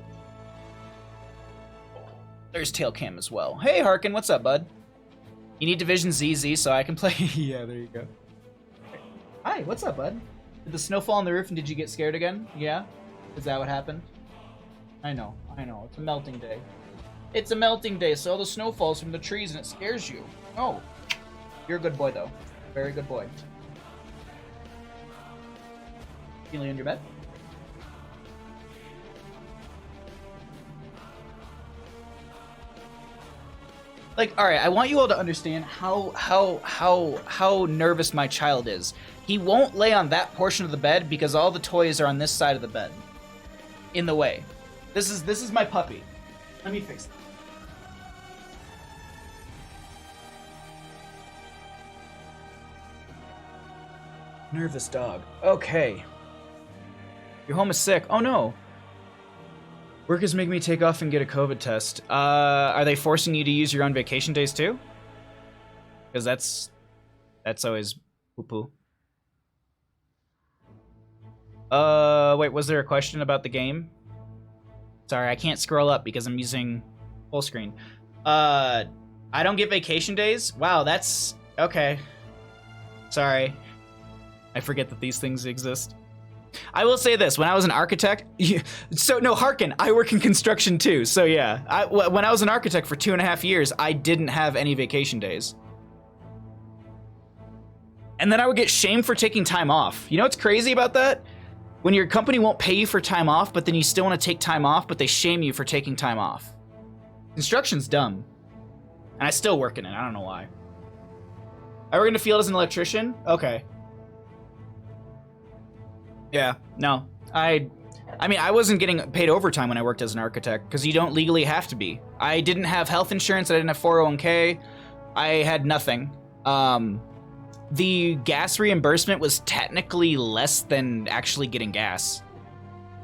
A: There's Tail Cam as well. Hey, Harkin, what's up, bud? You need Division ZZ so I can play? Yeah, there you go. Hi, what's up, bud? Did the snow fall on the roof and did you get scared again? Yeah? Is that what happened? I know. It's a melting day. It's a melting day, so all the snow falls from the trees and it scares you. Oh. You're a good boy, though. Very good boy. You lay in your bed? Like, all right, I want you all to understand how nervous my child is. He won't lay on that portion of the bed because all the toys are on this side of the bed, in the way. This is my puppy. Let me fix it. Nervous dog. Okay. Your home is sick. Oh no. Work is making me take off and get a COVID test. Are they forcing you to use your own vacation days too? Because that's always poo-poo. Wait, was there a question about the game? Sorry, I can't scroll up because I'm using full screen. I don't get vacation days? Wow, that's... Okay. Sorry. I forget that these things exist. I will say this, when I was an architect, Harkin, I work in construction too, so yeah. When I was an architect for 2.5 years, I didn't have any vacation days. And then I would get shamed for taking time off. You know what's crazy about that? When your company won't pay you for time off, but then you still want to take time off, but they shame you for taking time off. Construction's dumb. And I still work in it, I don't know why. I work in the field as an electrician? Okay. Yeah, no. I mean, I wasn't getting paid overtime when I worked as an architect, because you don't legally have to be. I didn't have health insurance, I didn't have 401k, I had nothing. The gas reimbursement was technically less than actually getting gas.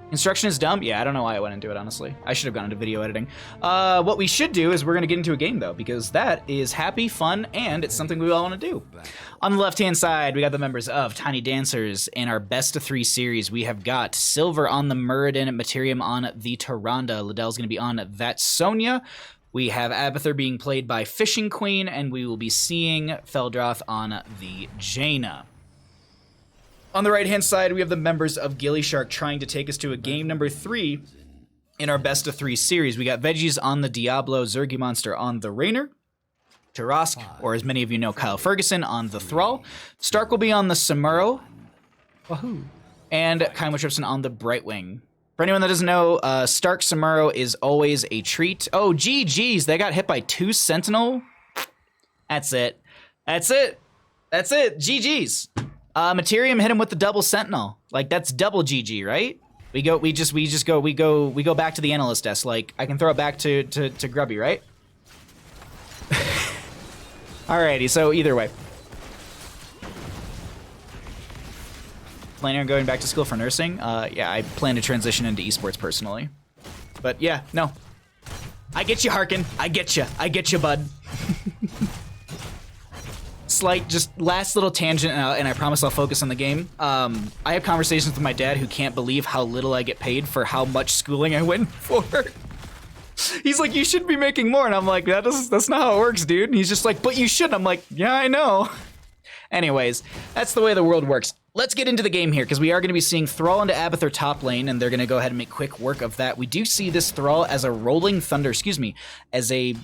A: Construction is dumb? Yeah, I don't know why I went into it, honestly. I should have gone into video editing. What we should do is we're going to get into a game, though, because that is happy, fun, and it's something we all want to do. On the left-hand side, we got the members of Tiny Dancers. In our best-of-3 series, we have got Silver on the Muradin, Materium on the Tyrande. Liddell's going to be on that Sonya. We have Abathur being played by Fishing Queen, and we will be seeing Feldroth on the Jaina. On the right-hand side, we have the members of gillyShark trying to take us to a game number 3 in our best-of-3 series. We got Veggies on the Diablo, Zergy Monster on the Rainer, Tarask, or as many of you know, Kyle Ferguson on the Thrall, Stark will be on the Samuro, wahoo, and Kaimo Tripson on the Brightwing. For anyone that doesn't know, Stark Samuro is always a treat. Oh, GG's, they got hit by 2 Sentinel. That's it. That's it. That's it. GG's. Materium hit him with the double Sentinel. Like, that's double GG, right? We go back to the analyst desk. Like, I can throw it back to Grubby, right? Alrighty, so either way. Planning on going back to school for nursing? Yeah, I plan to transition into esports personally. But yeah, no. I get you, Harkin. I get you, bud. Slight, just last little tangent, and I promise I'll focus on the game. I have conversations with my dad who can't believe how little I get paid for how much schooling I went for. He's like, you should be making more, and I'm like, that's not how it works, dude. And he's just like, but you should. I'm like, yeah, I know. Anyways, that's the way the world works. Let's get into the game here, because we are going to be seeing Thrall into Abathur top lane, and they're going to go ahead and make quick work of that. We do see this Thrall as a rolling thunder, as a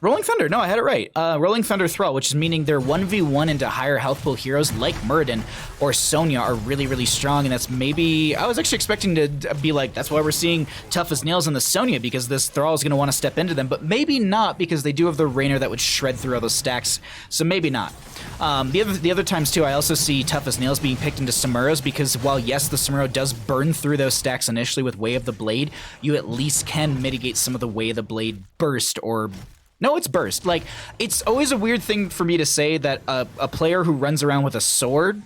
A: Rolling Thunder, no, I had it right. Rolling Thunder Thrall, which is meaning they're 1v1 into higher health pool heroes like Muradin or Sonya are really, really strong, and that's maybe... I was actually expecting to be like, that's why we're seeing tough as nails on the Sonya, because this Thrall is going to want to step into them, but maybe not, because they do have the Rainer that would shred through all those stacks, so maybe not. The other times, too, I also see tough as nails being picked into Samuros, because while, yes, the Samuro does burn through those stacks initially with Way of the Blade, you at least can mitigate some of the Way of the Blade burst or... No, it's burst. Like, it's always a weird thing for me to say that a player who runs around with a sword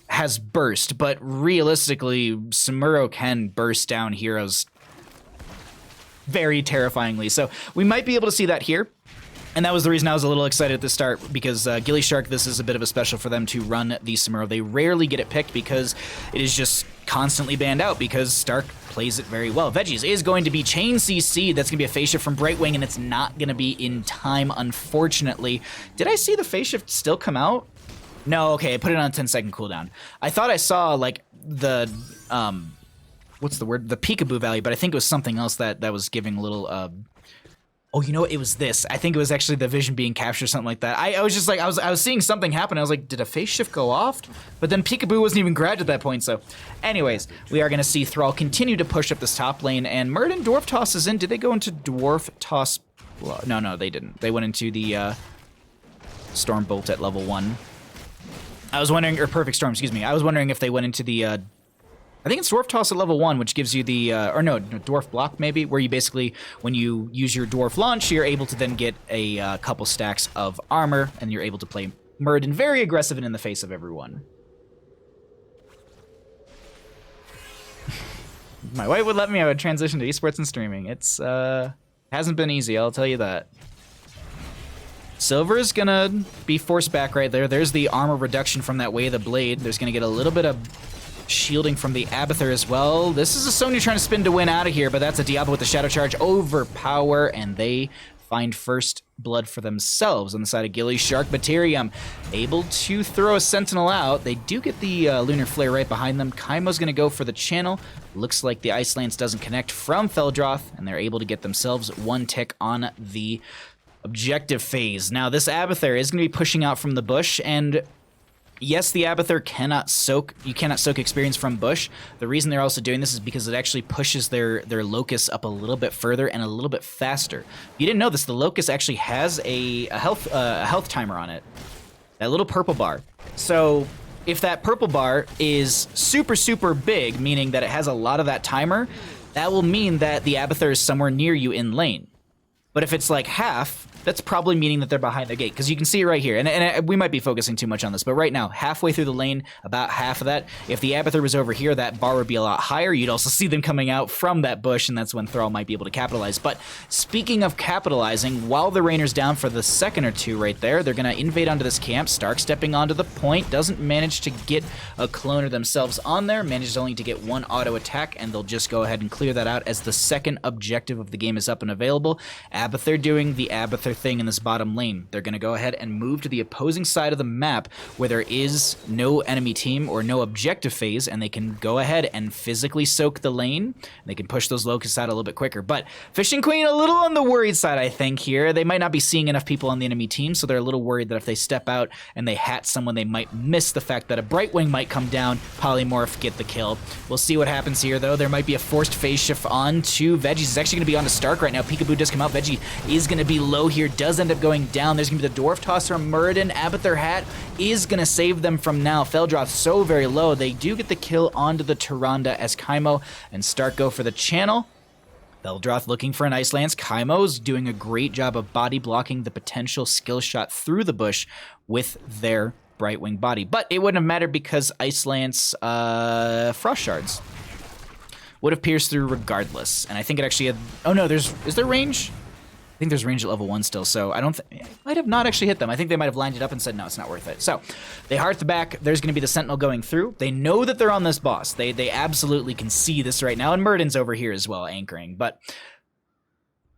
A: has burst, but realistically, Samuro can burst down heroes very terrifyingly. So we might be able to see that here. And that was the reason I was a little excited at the start, because gillyShark, this is a bit of a special for them to run the Samuro. They rarely get it picked because it is just constantly banned out, because Stark plays it very well. Veggies is going to be Chain CC. That's going to be a phase shift from Brightwing, and it's not going to be in time, unfortunately. Did I see the phase shift still come out? No, okay, I put it on a 10-second cooldown. I thought I saw, like, the, what's the word? The peekaboo value, but I think it was something else that was giving a little, oh, you know what? It was this. I think it was actually the vision being captured, something like that. I was just like, I was seeing something happen. I was like, did a phase shift go off? But then Peekaboo wasn't even grabbed at that point. So, anyways, we are going to see Thrall continue to push up this top lane. And Muradin Dwarf Toss is in. Did they go into Dwarf Toss? No, they didn't. They went into the Storm Bolt at level 1. I was wondering, or Perfect Storm, excuse me. I was wondering if they went into the... I think it's Dwarf Toss at level 1, which gives you the, or no, Dwarf Block maybe, where you basically, when you use your Dwarf Launch, you're able to then get a couple stacks of armor, and you're able to play Muradin very aggressive and in the face of everyone. My wife would let me, I would transition to esports and streaming. It's, hasn't been easy, I'll tell you that. Silver is gonna be forced back right there. There's the armor reduction from that Way of the Blade. There's gonna get a little bit of shielding from the Abathur as well. This is a Sonya trying to spin to win out of here, but that's a Diablo with the Shadow Charge. Overpower, and they find first blood for themselves on the side of gillyShark. Materium able to throw a Sentinel out. They do get the Lunar Flare right behind them. Kaimo's going to go for the channel. Looks like the Ice Lance doesn't connect from Feldroth, and they're able to get themselves one tick on the objective phase. Now, this Abathur is going to be pushing out from the bush, and yes, the Abathur cannot soak. You cannot soak experience from bush. The reason they're also doing this is because it actually pushes their Locust up a little bit further and a little bit faster. If you didn't know this, the Locust actually has a health timer on it. That little purple bar. So if that purple bar is super, super big, meaning that it has a lot of that timer, that will mean that the Abathur is somewhere near you in lane. But if it's like half, that's probably meaning that they're behind the gate, because you can see it right here. And we might be focusing too much on this, but right now, halfway through the lane, about half of that, if the Abathur was over here, that bar would be a lot higher. You'd also see them coming out from that bush, and that's when Thrall might be able to capitalize. But speaking of capitalizing, while the Rainer's down for the second or two right there, they're going to invade onto this camp. Stark stepping onto the point, doesn't manage to get a cloner themselves on there, manages only to get one auto attack, and they'll just go ahead and clear that out as the second objective of the game is up and available. Abathur doing the Abathur thing in this bottom lane. They're going to go ahead and move to the opposing side of the map where there is no enemy team or no objective phase, and they can go ahead and physically soak the lane. They can push those locusts out a little bit quicker. But Fishing Queen a little on the worried side, I think, here. They might not be seeing enough people on the enemy team, so they're a little worried that if they step out and they hat someone, they might miss the fact that a Brightwing might come down, polymorph, get the kill. We'll see what happens here, though. There might be a forced phase shift on to Veggies. It's actually going to be on to Stark right now. Peekaboo does come out. Veggie is going to be low here, does end up going down. There's going to be the Dwarf Toss from Muradin. Abathur hat is going to save them from now. Feldroth so very low. They do get the kill onto the Tyrande as Kaimo and Stark go for the channel. Feldroth looking for an Ice Lance. Kaimo's doing a great job of body blocking the potential skill shot through the bush with their Brightwing body. But it wouldn't have mattered because Ice Lance Frost Shards would have pierced through regardless. And I think it actually had... Oh no, is there range? I think there's range at level 1 still, so I don't think... might have not actually hit them. I think they might have lined it up and said, no, it's not worth it. So, they heart the back. There's going to be the Sentinel going through. They know that they're on this boss. They absolutely can see this right now, and Muradin's over here as well, anchoring. But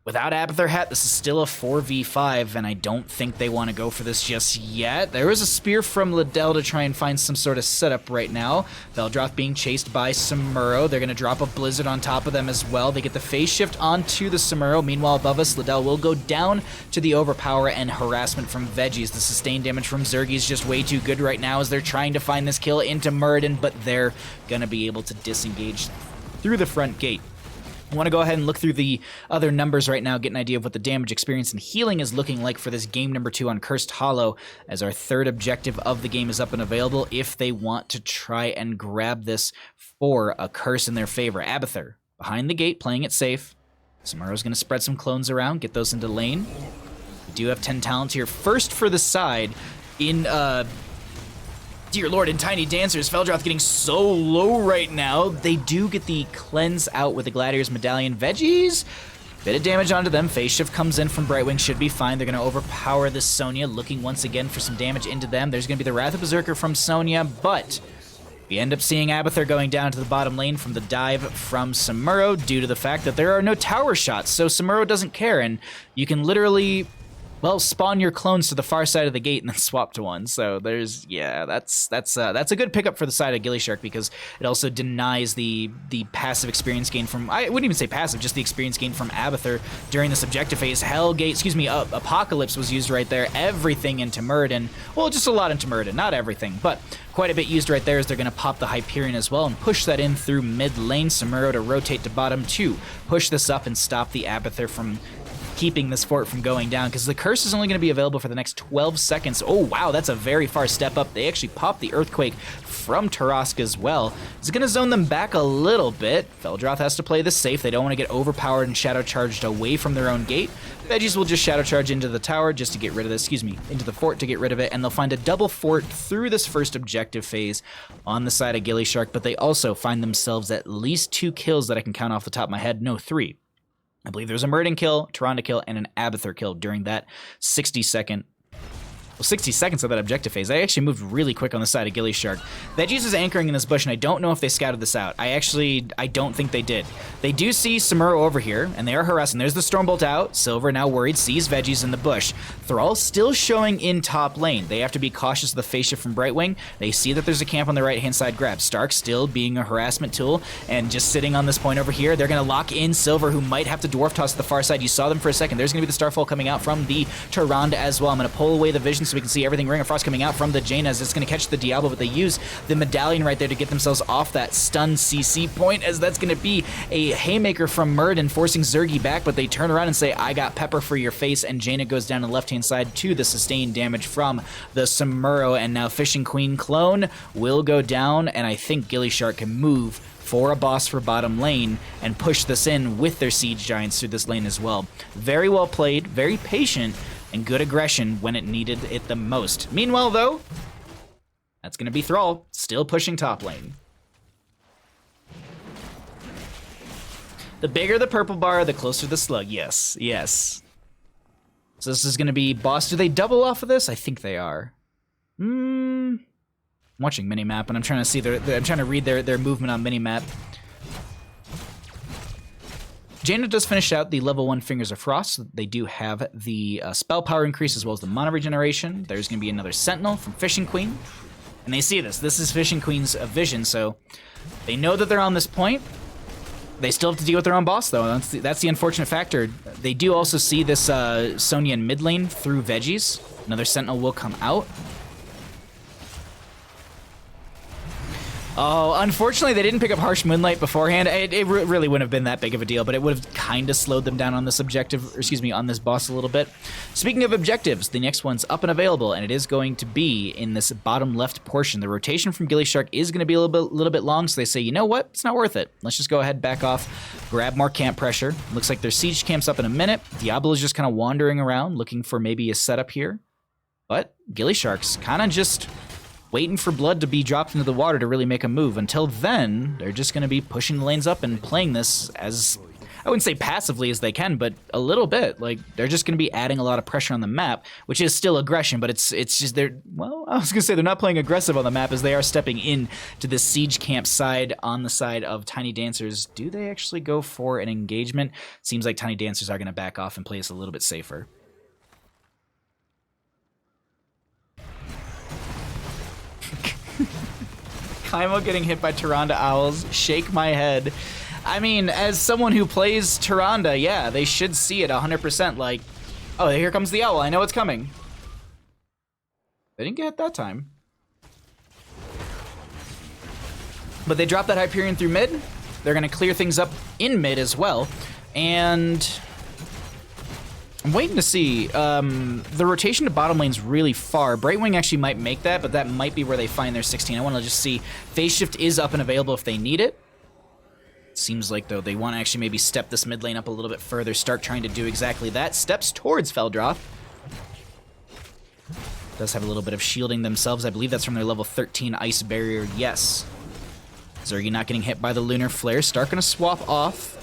A: Without Abathur Hat, this is still a 4v5, and I don't think they want to go for this just yet. There is a spear from Liddell to try and find some sort of setup right now. Veldroth being chased by Samuro. They're going to drop a Blizzard on top of them as well. They get the phase shift onto the Samuro. Meanwhile, above us, Liddell will go down to the overpower and harassment from Veggies. The sustained damage from Zergi is just way too good right now as they're trying to find this kill into Muradin, but they're going to be able to disengage through the front gate. I want to go ahead and look through the other numbers right now, get an idea of what the damage, experience, and healing is looking like for this game number 2 on Cursed Hollow, as our third objective of the game is up and available if they want to try and grab this for a curse in their favor. Abathur, behind the gate, playing it safe. Samuro's going to spread some clones around, get those into lane. We do have 10 talents here. First for the side in... Dear Lord, and Tiny Dancers, Feldroth getting so low right now. They do get the cleanse out with the Gladiator's Medallion. Veggies, bit of damage onto them. Phase shift comes in from Brightwing, should be fine. They're going to overpower this Sonya, looking once again for some damage into them. There's going to be the Wrath of Berserker from Sonya, but we end up seeing Abathur going down to the bottom lane from the dive from Samuro due to the fact that there are no tower shots, so Samuro doesn't care, and you can literally... well, spawn your clones to the far side of the gate and then swap to one. So there's, yeah, that's a good pickup for the side of gillyShark because it also denies the passive experience gain from, I wouldn't even say passive, just the experience gain from Abathur during this objective phase. Apocalypse was used right there. Everything into Muradin. Well, just a lot into Muradin, not everything, but quite a bit used right there as they're going to pop the Hyperion as well and push that in through mid lane. Samuro to rotate to bottom 2, push this up and stop the Abathur from keeping this fort from going down, because the curse is only going to be available for the next 12 seconds. Oh, wow, that's a very far step up. They actually popped the Earthquake from Tarask as well. It's going to zone them back a little bit. Feldroth has to play this safe. They don't want to get overpowered and shadow charged away from their own gate. Veggies will just shadow charge into the tower just to get rid of this, into the fort to get rid of it, and they'll find a double fort through this first objective phase on the side of gillyShark, but they also find themselves at least 2 kills that I can count off the top of my head. No, 3. I believe there was a Muradin kill, Tyrande kill, and an Abathur kill during that 60 seconds of that objective phase. I actually moved really quick on the side of gillyShark. Veggies is anchoring in this bush, and I don't know if they scouted this out. I don't think they did. They do see Samuro over here, and they are harassing. There's the Stormbolt out. Silver, now worried, sees Veggies in the bush. Thrall still showing in top lane. They have to be cautious of the phase shift from Brightwing. They see that there's a camp on the right-hand side grab. Stark still being a harassment tool, and just sitting on this point over here. They're going to lock in Silver, who might have to Dwarf Toss to the far side. You saw them for a second. There's going to be the Starfall coming out from the Tyrande as well. I'm going to pull away the vision so we can see everything. Ring of Frost coming out from the Jaina as it's going to catch the Diablo, but they use the Medallion right there to get themselves off that stun CC point, as that's going to be a haymaker from Muradin forcing Zergi back, but they turn around and say, I got pepper for your face, and Jaina goes down the left-hand side to the sustained damage from the Samuro, and now Fishing Queen clone will go down, and I think gillyShark can move for a boss for bottom lane and push this in with their Siege Giants through this lane as well. Very well played, very patient, and good aggression when it needed it the most. Meanwhile, though, that's going to be Thrall, still pushing top lane. The bigger the purple bar, the closer the slug. Yes, yes. So this is going to be boss. Do they double off of this? I think they are. I'm watching minimap, and I'm trying to see I'm trying to read their movement on minimap. Jaina does finish out the level 1 Fingers of Frost. They do have the spell power increase as well as the mana regeneration. There's going to be another Sentinel from Fishing Queen. And they see this. This is Fishing Queen's vision, so they know that they're on this point. They still have to deal with their own boss, though. That's the unfortunate factor. They do also see this Sonya in mid lane through Veggies. Another Sentinel will come out. Oh, unfortunately, they didn't pick up Harsh Moonlight beforehand. It really wouldn't have been that big of a deal, but it would have kind of slowed them down on this on this boss a little bit. Speaking of objectives, the next one's up and available, and it is going to be in this bottom left portion. The rotation from gillyShark is going to be a little bit long, so they say, you know what? It's not worth it. Let's just go ahead, back off, grab more camp pressure. Looks like their siege camp's up in a minute. Diablo is just kind of wandering around, looking for maybe a setup here. But gillyShark's kind of just waiting for blood to be dropped into the water to really make a move. Until then, they're just going to be pushing the lanes up and playing this as I wouldn't say passively as they can, but a little bit. Like, they're just going to be adding a lot of pressure on the map, which is still aggression, but it's just they're, well, I was going to say they're not playing aggressive on the map as they are stepping in to the siege camp side on the side of Tiny Dancers. Do they actually go for an engagement? Seems like Tiny Dancers are going to back off and play this a little bit safer. Kaimo getting hit by Tyrande Owls. Shake my head. I mean, as someone who plays Tyrande, yeah, they should see it 100%. Like, oh, here comes the owl. I know it's coming. They didn't get it that time. But they dropped that Hyperion through mid. They're going to clear things up in mid as well. And I'm waiting to see. The rotation to bottom lane's really far. Brightwing actually might make that, but that might be where they find their 16. I want to just see. Phase shift is up and available if they need it. Seems like, though, they want to actually maybe step this mid lane up a little bit further. Start trying to do exactly that. Steps towards Feldroth. Does have a little bit of shielding themselves. I believe that's from their level 13 ice barrier. Yes. Zergy not getting hit by the lunar flare. Stark going to swap off.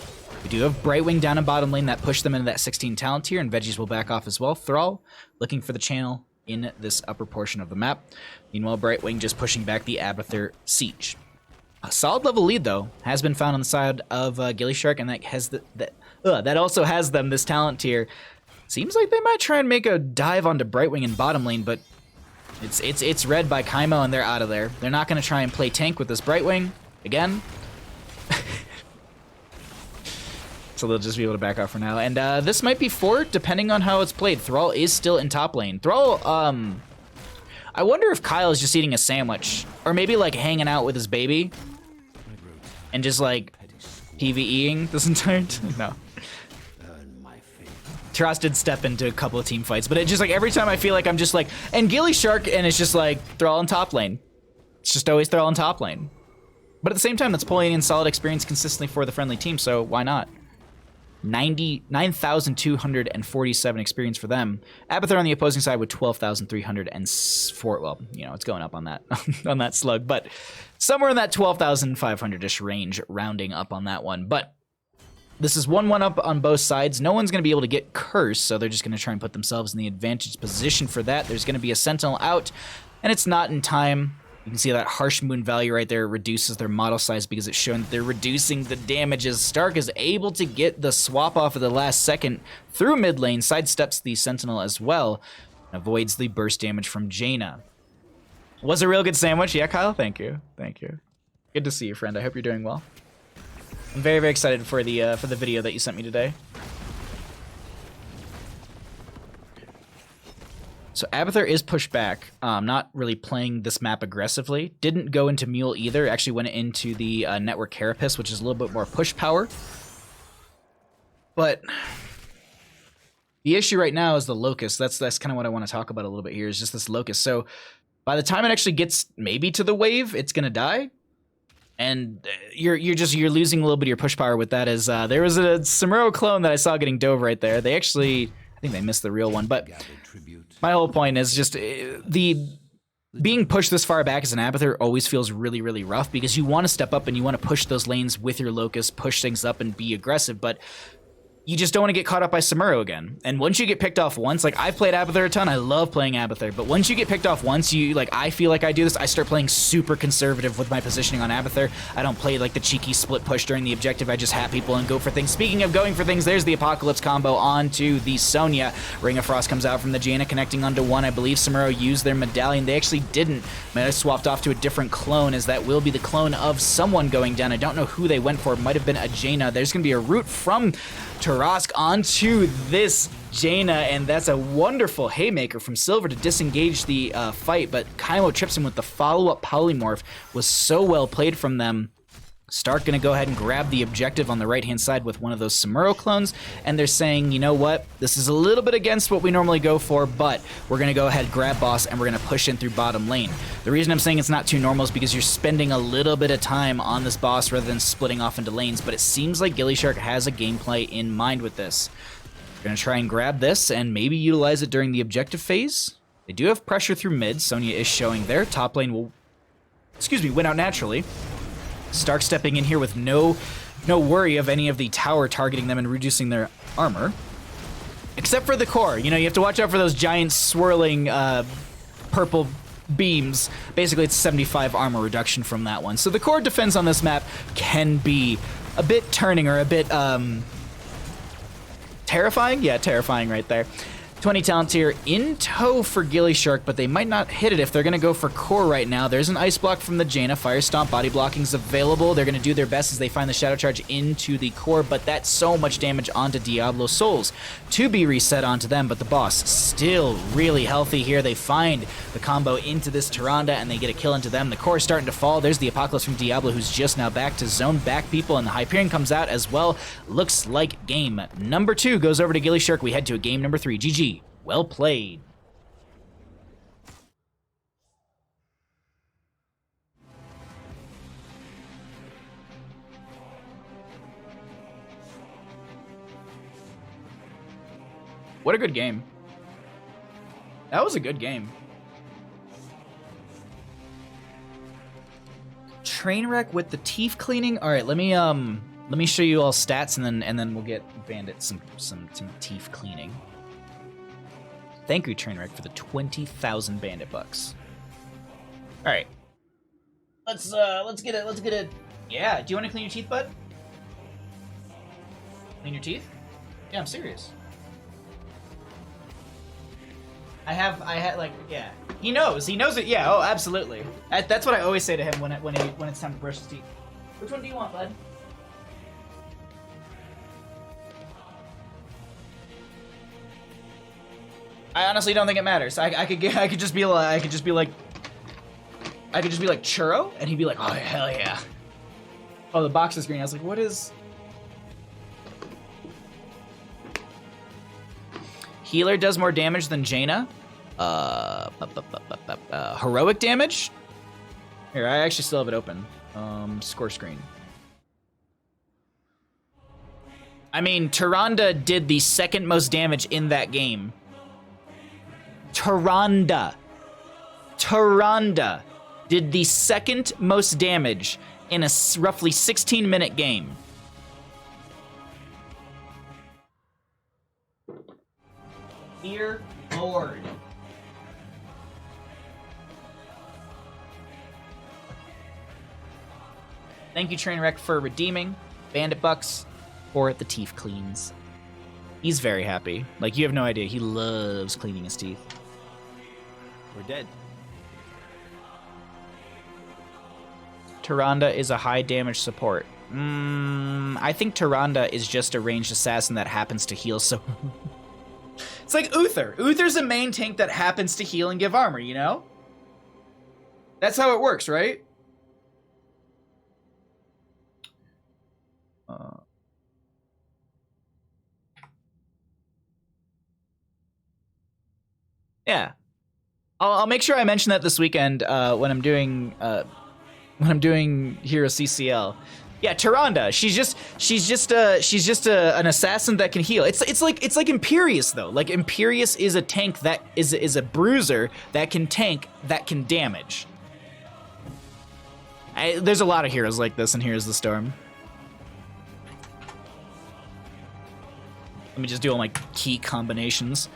A: We do have Brightwing down in bottom lane that pushed them into that 16 talent tier, and Veggies will back off as well. Thrall looking for the channel in this upper portion of the map. Meanwhile, Brightwing just pushing back the Abathur siege. A solid level lead, though, has been found on the side of gillyShark, and that has that also has them this talent tier. Seems like they might try and make a dive onto Brightwing in bottom lane, but it's read by Kaimo, and they're out of there. They're not going to try and play tank with this Brightwing again. So they'll just be able to back off for now. And this might be 4, depending on how it's played. Thrall is still in top lane. Thrall, I wonder if Kyle is just eating a sandwich, or maybe like hanging out with his baby, and just like PvEing this entire time. No. Taras did step into a couple of team fights, but it just like every time I feel like I'm just like, and gillyShark, and it's just like Thrall in top lane. It's just always Thrall in top lane. But at the same time, that's pulling in solid experience consistently for the friendly team, so why not? 9,247 experience for them. Abathur on the opposing side with 12,304. Well, you know, it's going up on that on that slug, but somewhere in that 12,500-ish range, rounding up on that one. But this is 1-1 up on both sides. No one's going to be able to get cursed, so they're just going to try and put themselves in the advantage position for that. There's going to be a Sentinel out, and it's not in time. You can see that harsh moon value right there reduces their model size because it's showing that they're reducing the damages. Stark is able to get the swap off at the last second through mid lane, sidesteps the Sentinel as well, and avoids the burst damage from Jaina. Was a real good sandwich. Yeah, Kyle, thank you. Thank you. Good to see you, friend. I hope you're doing well. I'm very, very excited for the video that you sent me today. So Abathur is pushed back, not really playing this map aggressively. Didn't go into Mule either, actually went into the Network Carapace, which is a little bit more push power. But the issue right now is the Locust. That's kind of what I want to talk about a little bit here, is just this Locust. So by the time it actually gets maybe to the wave, it's going to die. And you're losing a little bit of your push power with that. As there was a Samuro clone that I saw getting dove right there. They actually, I think they missed the real one, but my whole point is just the being pushed this far back as an Abathur always feels really, really rough because you want to step up and you want to push those lanes with your Locust, push things up and be aggressive, but you just don't want to get caught up by Samuro again. And once you get picked off once, like I've played Abathur a ton, I love playing Abathur, but once you get picked off once, you like, I feel like I do this, I start playing super conservative with my positioning on Abathur. I don't play like the cheeky split push during the objective, I just hat people and go for things. Speaking of going for things, there's the Apocalypse combo onto the Sonya. Ring of Frost comes out from the Jaina, connecting onto one. I believe Samuro used their medallion. They actually didn't. Might have swapped off to a different clone, as that will be the clone of someone going down. I don't know who they went for. It might have been a Jaina. There's going to be a root from Tarask onto this Jaina, and that's a wonderful haymaker from Silver to disengage the fight, but Kaimo trips him with the follow-up polymorph. Was so well played from them. Stark gonna go ahead and grab the objective on the right-hand side with one of those Samuro clones, and they're saying, you know what, this is a little bit against what we normally go for, but we're gonna go ahead, grab boss, and we're gonna push in through bottom lane. The reason I'm saying it's not too normal is because you're spending a little bit of time on this boss rather than splitting off into lanes, but it seems like gillyShark has a gameplay in mind with this. They're gonna try and grab this and maybe utilize it during the objective phase. They do have pressure through mid. Sonya is showing there. Top lane will, win out naturally. Stark stepping in here with no no worry of any of the tower targeting them and reducing their armor. Except for the core. You know, you have to watch out for those giant swirling purple beams. Basically, it's 75 armor reduction from that one. So the core defense on this map can be a bit turning or a bit terrifying. Yeah, terrifying right there. 20 talent tier in tow for gillyShark, but they might not hit it if they're going to go for core right now. There's an ice block from the Jaina. Fire Stomp, body blocking's available. They're going to do their best as they find the Shadow Charge into the core, but that's so much damage onto Diablo Souls to be reset onto them, but the boss still really healthy here. They find the combo into this Tyrande, and they get a kill into them. The core is starting to fall. There's the Apocalypse from Diablo, who's just now back to zone back people, and the Hyperion comes out as well. Looks like game number 2 goes over to gillyShark. We head to a game number 3. GG. Well played. What a good game. That was a good game. Trainwreck with the teeth cleaning. All right, let me show you all stats, and then we'll get Bandit some teeth cleaning. Thank you, Trainwreck, for the 20,000 bandit bucks. All right, let's get it. Yeah, do you want to clean your teeth, bud? Clean your teeth? Yeah, I'm serious. I had like, yeah. He knows it. Yeah, oh, absolutely. That's what I always say to him when it's time to brush his teeth. Which one do you want, bud? I honestly don't think it matters. I could just be like churro, and he'd be like, oh hell yeah. Oh, the box is green. I was like, what is? Healer does more damage than Jaina. Heroic damage. Here, I actually still have it open. Score screen. I mean, Tyrande did the second most damage in that game. Tyrande did the second most damage in a roughly 16-minute game. Dear Lord. Thank you, Trainwreck, for redeeming Bandit Bucks for the teeth cleans. He's very happy. Like, you have no idea. He loves cleaning his teeth. We're dead. Tyrande is a high damage support. I think Tyrande is just a ranged assassin that happens to heal so... It's like Uther. Uther's a main tank that happens to heal and give armor, you know? That's how it works, right? Yeah. I'll make sure I mention that this weekend when I'm doing Hero CCL. Yeah, Tyrande. She's just an assassin that can heal. It's like Imperius though. Like Imperius is a tank that is a bruiser that can tank, that can damage. There's a lot of heroes like this in Heroes of the Storm. Let me just do all my key combinations.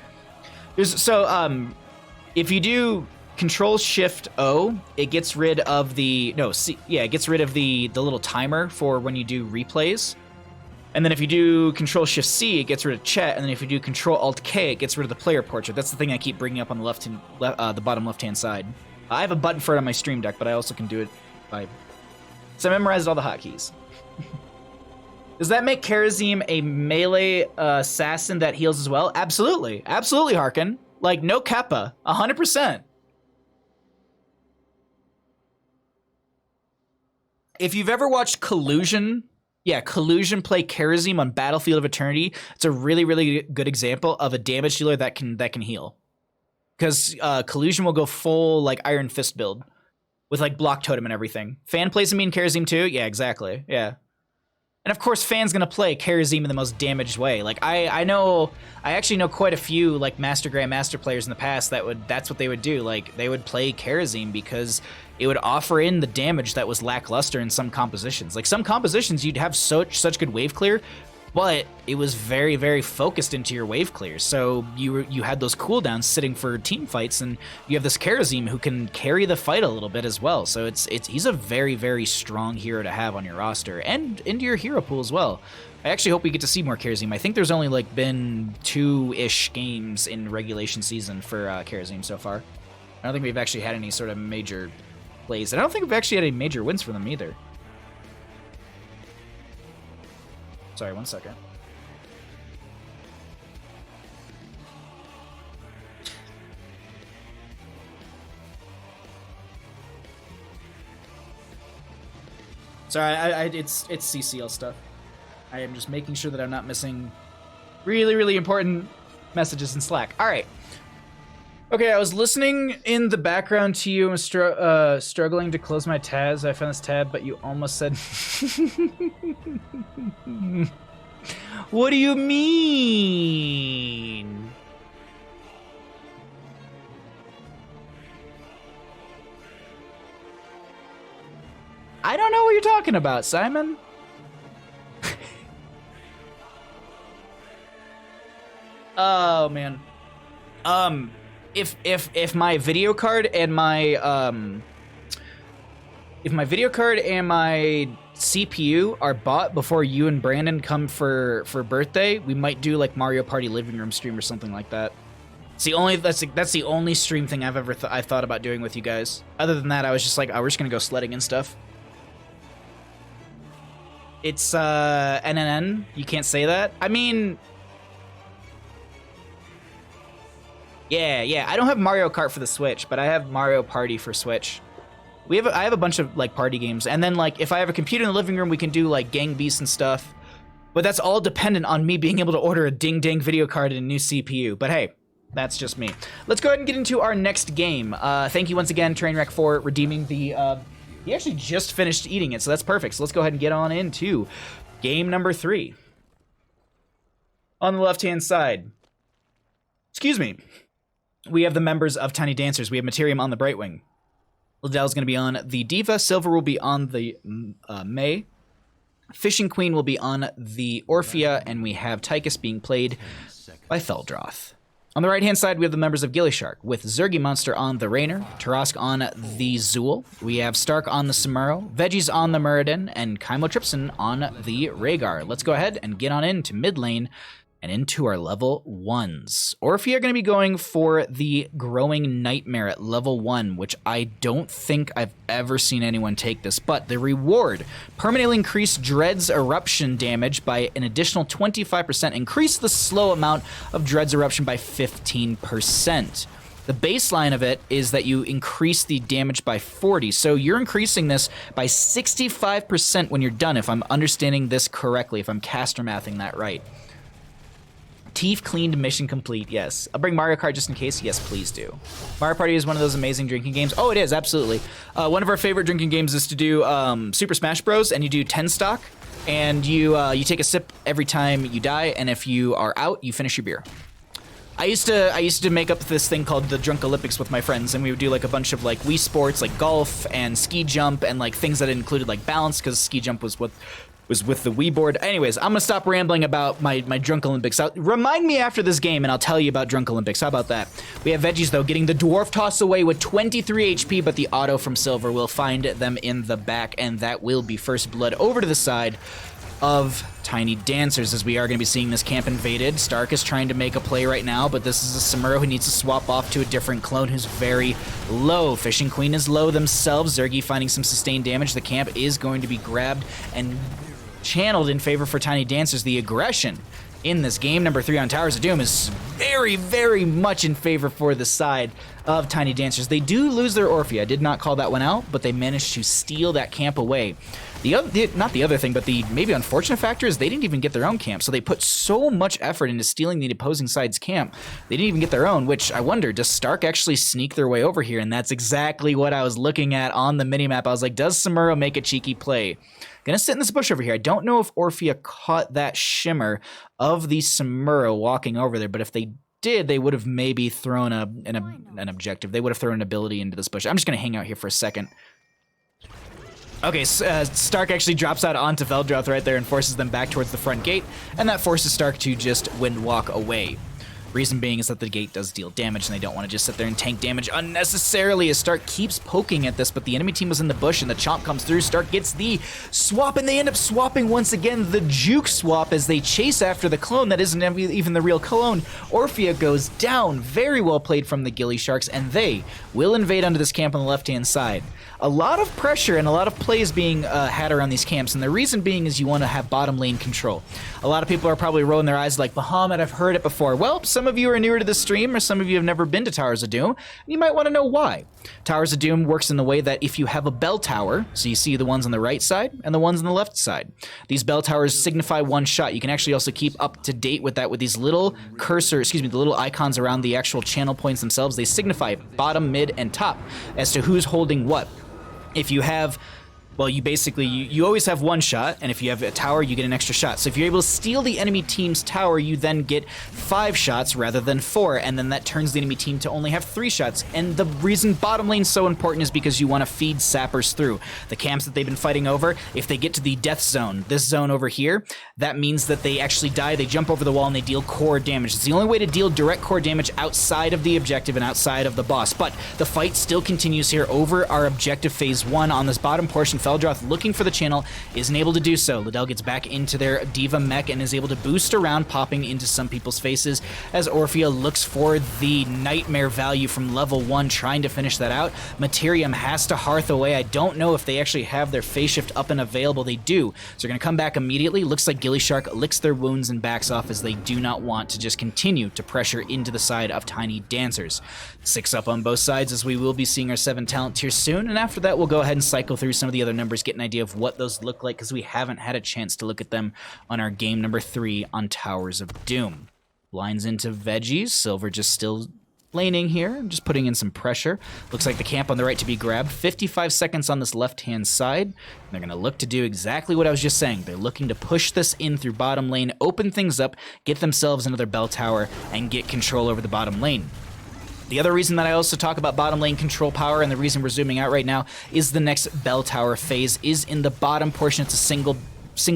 A: If you do Control-Shift-O, it gets rid of the... No, it gets rid of the little timer for when you do replays. And then if you do Control-Shift-C, it gets rid of chat. And then if you do Control-Alt-K, it gets rid of the player portrait. That's the thing I keep bringing up on the the bottom left-hand side. I have a button for it on my stream deck, but I also can do it by... So I memorized all the hotkeys. Does that make Karazim a melee assassin that heals as well? Absolutely. Absolutely, Harkin. Like, no Kappa. 100%. If you've ever watched Collusion play Karazim on Battlefield of Eternity, it's a really, really good example of a damage dealer that can heal. Because Collusion will go full, like, Iron Fist build. With, like, Block Totem and everything. Fan plays him in Karazim too? Yeah, exactly. Yeah. And of course, Fan's gonna play Karazim in the most damaged way. Like I actually know quite a few like Master Grandmaster players in the past that's what they would do. Like they would play Karazim because it would offer in the damage that was lackluster in some compositions. Like some compositions you'd have such good wave clear, but it was very, very focused into your wave clears. So you had those cooldowns sitting for team fights, and you have this Karazim who can carry the fight a little bit as well. So he's a very, very strong hero to have on your roster and into your hero pool as well. I actually hope we get to see more Karazim. I think there's only like been 2-ish games in regulation season for Karazim so far. I don't think we've actually had any sort of major plays. And I don't think we've actually had any major wins for them either. Sorry, 1 second. Sorry, it's CCL stuff. I am just making sure that I'm not missing really, really important messages in Slack. All right. Okay, I was listening in the background to you and struggling to close my tabs. I found this tab, but you almost said... What do you mean? I don't know what you're talking about, Simon. Oh, man. If my video card and my CPU are bought before you and Brandon come for birthday, we might do like Mario Party living room stream or something like that. It's the only that's the only stream thing I've ever I thought about doing with you guys. Other than that, I was just like, oh, we're just gonna go sledding and stuff. It's NNN. You can't say that. I mean, yeah. I don't have Mario Kart for the Switch, but I have Mario Party for Switch. I have a bunch of like party games, and then like if I have a computer in the living room, we can do like Gang Beasts and stuff. But that's all dependent on me being able to order a ding-dang video card and a new CPU. But hey, that's just me. Let's go ahead and get into our next game. Thank you once again, Trainwreck, for redeeming the... He actually just finished eating it, so that's perfect. So let's go ahead and get on into game number 3. On the left-hand side, excuse me, we have the members of Tiny Dancers. We have Materium on the Brightwing. Liddell's going to be on the Diva. Silver will be on the May. Fishing Queen will be on the Orphea, and we have Tychus being played by Feldroth. On the right-hand side, we have the members of gillyShark, with Zergy Monster on the Raynor, Tarask on the Zool. We have Stark on the Samuro, Veggies on the Muradin, and Chymotrypsin on the Rhaegar. Let's go ahead and get on into mid lane and into our level 1s. Orphea are going to be going for the Growing Nightmare at level 1, which I don't think I've ever seen anyone take this, but the reward, permanently increase Dread's eruption damage by an additional 25%, increase the slow amount of Dread's eruption by 15%. The baseline of it is that you increase the damage by 40, so you're increasing this by 65% when you're done, if I'm understanding this correctly, if I'm caster mathing that right. Teeth cleaned, mission complete, yes. I'll bring Mario Kart just in case, yes, please do. Mario Party is one of those amazing drinking games. Oh, it is, absolutely. One of our favorite drinking games is to do Super Smash Bros, and you do 10 stock, and you take a sip every time you die, and if you are out, you finish your beer. I used to make up this thing called the Drunk Olympics with my friends, and we would do like a bunch of like Wii Sports, like golf and ski jump, and like things that included like balance, because ski jump was what was with the Wii board. Anyways, I'm gonna stop rambling about my Drunk Olympics. Remind me after this game and I'll tell you about Drunk Olympics. How about that? We have Veggies though getting the Dwarf Toss away with 23 HP, but the auto from Silver will find them in the back, and that will be first blood over to the side of Tiny Dancers, as we are going to be seeing this camp invaded. Stark is trying to make a play right now, but this is a Samuro who needs to swap off to a different clone who's very low. Fishing Queen is low themselves. Zergy finding some sustained damage. The camp is going to be grabbed and channeled in favor for Tiny Dancers. The aggression in this game number 3 on Towers of Doom is very, very much in favor for the side of Tiny Dancers. They do lose their Orphea. I did not call that one out, but they managed to steal that camp away. Not the other thing, but the maybe unfortunate factor is they didn't even get their own camp. So they put so much effort into stealing the opposing side's camp, they didn't even get their own, which I wonder, does Stark actually sneak their way over here? And that's exactly what I was looking at on the minimap. I was like, does Samuro make a cheeky play? Gonna sit in this bush over here. I don't know if Orphea caught that shimmer of the Samuro walking over there, but if they did, they would have maybe thrown an objective. They would have thrown an ability into this bush. I'm just gonna hang out here for a second. Okay, Stark actually drops out onto Veldroth right there and forces them back towards the front gate, and that forces Stark to just windwalk away. Reason being is that the gate does deal damage, and they don't want to just sit there and tank damage unnecessarily as Stark keeps poking at this, but the enemy team was in the bush, and the chomp comes through. Stark gets the swap, and they end up swapping once again, the juke swap, as they chase after the clone that isn't even the real clone. Orphea goes down. Very well played from the gillySharks, and they will invade onto this camp on the left-hand side. A lot of pressure and a lot of plays being had around these camps, and the reason being is you want to have bottom lane control. A lot of people are probably rolling their eyes like, Bahamut, I've heard it before. Well, some of you are newer to the stream, or some of you have never been to Towers of Doom, and you might want to know why. Towers of Doom works in the way that if you have a bell tower, so you see the ones on the right side and the ones on the left side, these bell towers signify one shot. You can actually also keep up to date with that with these little the little icons around the actual channel points themselves. They signify bottom, mid, and top as to who's holding what. If you have, well, you always have one shot, and if you have a tower, you get an extra shot. So if you're able to steal the enemy team's tower, you then get 5 shots rather than 4, and then that turns the enemy team to only have 3 shots. And the reason bottom lane's so important is because you want to feed sappers through. The camps that they've been fighting over, if they get to the death zone, this zone over here, that means that they actually die, they jump over the wall, and they deal core damage. It's the only way to deal direct core damage outside of the objective and outside of the boss. But the fight still continues here over our objective phase 1 on this bottom portion. Feldroth looking for the channel, isn't able to do so. Liddell gets back into their Diva mech and is able to boost around, popping into some people's faces as Orphea looks for the nightmare value from level 1, trying to finish that out. Materium has to hearth away. I don't know if they actually have their phase shift up and available. They do. So they're going to come back immediately. Looks like gillyShark licks their wounds and backs off as they do not want to just continue to pressure into the side of Tiny Dancers. 6 up on both sides, as we will be seeing our 7 talent tiers soon, and after that we'll go ahead and cycle through some of the other numbers, get an idea of what those look like, because we haven't had a chance to look at them on our game number 3 on Towers of Doom. Blinds into veggies. Silver just still laning here, just putting in some pressure. Looks like the camp on the right to be grabbed. 55 seconds on this left-hand side. They're going to look to do exactly what I was just saying. They're looking to push this in through bottom lane, open things up, get themselves another bell tower, and get control over the bottom lane. The other reason that I also talk about bottom lane control power, and the reason we're zooming out right now, is the next bell tower phase is in the bottom portion. It's a single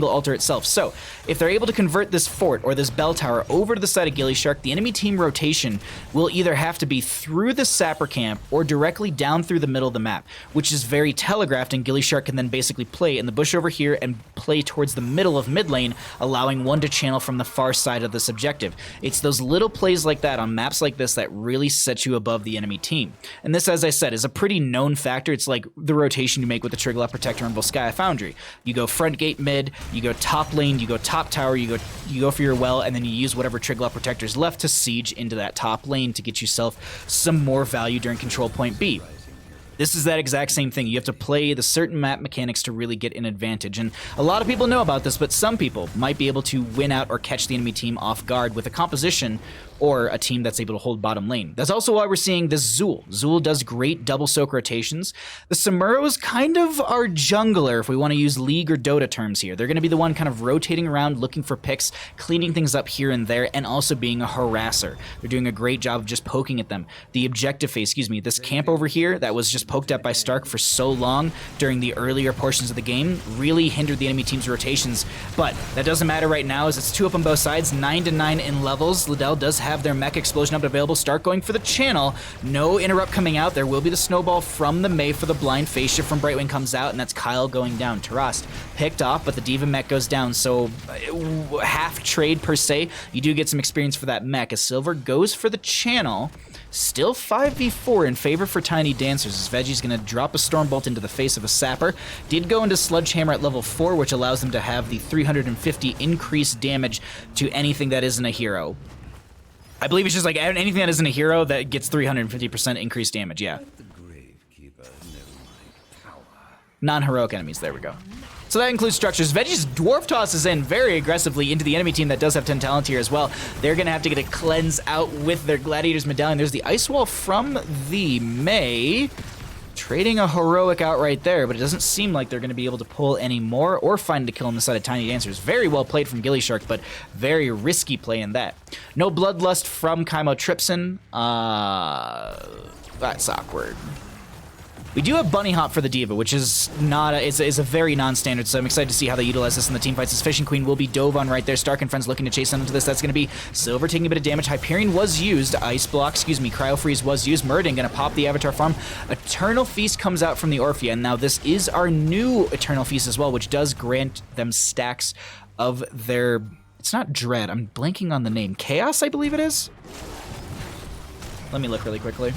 A: altar itself. So if they're able to convert this fort or this bell tower over to the side of gillyShark, the enemy team rotation will either have to be through the sapper camp or directly down through the middle of the map, which is very telegraphed, and gillyShark can then basically play in the bush over here and play towards the middle of mid lane, allowing one to channel from the far side of this objective. It's those little plays like that on maps like this that really set you above the enemy team. And this, as I said, is a pretty known factor. It's like the rotation you make with the Triglav Protector and Volskaya Foundry. You go front gate mid, you go top lane, you go top tower, you go for your well, and then you use whatever Triglav Protector's left to siege into that top lane to get yourself some more value during control point B. This is that exact same thing. You have to play the certain map mechanics to really get an advantage. And a lot of people know about this, but some people might be able to win out or catch the enemy team off guard with a composition or a team that's able to hold bottom lane. That's also why we're seeing this Zul. Zul does great double soak rotations. The Samuro is kind of our jungler, if we want to use League or Dota terms here. They're going to be the one kind of rotating around, looking for picks, cleaning things up here and there, and also being a harasser. They're doing a great job of just poking at them. The objective phase, this camp over here that was just poked at by Stark for so long during the earlier portions of the game really hindered the enemy team's rotations. But that doesn't matter right now, as it's 2 up on both sides, 9-9 in levels. Liddell does have their mech explosion up available. Stark going for the channel. No interrupt coming out. There will be the snowball from the Mei for the blind. Phase shift from Brightwing comes out, and that's Kyle going down. Tarast picked off, but the Diva mech goes down. So half trade per se. You do get some experience for that mech as Silver goes for the channel. Still 5v4 in favor for Tiny Dancers, as Veggie's going to drop a Stormbolt into the face of a Sapper. Did go into Sledgehammer at level 4, which allows them to have the 350 increased damage to anything that isn't a hero. I believe it's just like anything that isn't a hero that gets 350% increased damage, yeah. Non-heroic enemies, there we go. So that includes structures. Veggie's Dwarf tosses in very aggressively into the enemy team that does have 10 talent here as well. They're going to have to get a cleanse out with their Gladiator's Medallion. There's the Ice Wall from the Mei. Trading a heroic out right there, but it doesn't seem like they're going to be able to pull any more or find a kill on the side of Tiny Dancers. Very well played from gillyShark, but very risky play in that. No Bloodlust from Chymotrypsin. That's awkward. We do have Bunny Hop for the Diva, which is not is a very non-standard, so I'm excited to see how they utilize this in the team fights. This Fishing Queen will be dove on right there. Stark and friends looking to chase into this. That's going to be Silver taking a bit of damage. Hyperion was used. Ice Block, Cryo Freeze was used. Muradin going to pop the Avatar Farm. Eternal Feast comes out from the Orphea, and now this is our new Eternal Feast as well, which does grant them stacks of their... It's not Dread. I'm blanking on the name. Chaos, I believe it is? Let me look really quickly.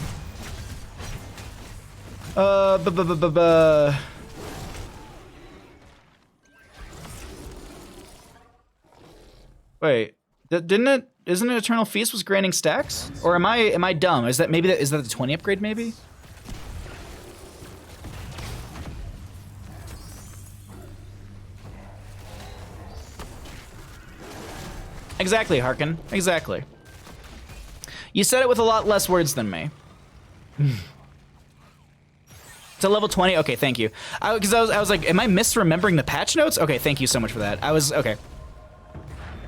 A: Wait, didn't it? Isn't it Eternal Feast was granting stacks? Or am I dumb? Is that the 20 upgrade maybe? Exactly, Harkin. Exactly. You said it with a lot less words than me. To level 20? Okay, thank you. Because I was like, am I misremembering the patch notes? Okay, thank you so much for that. Okay.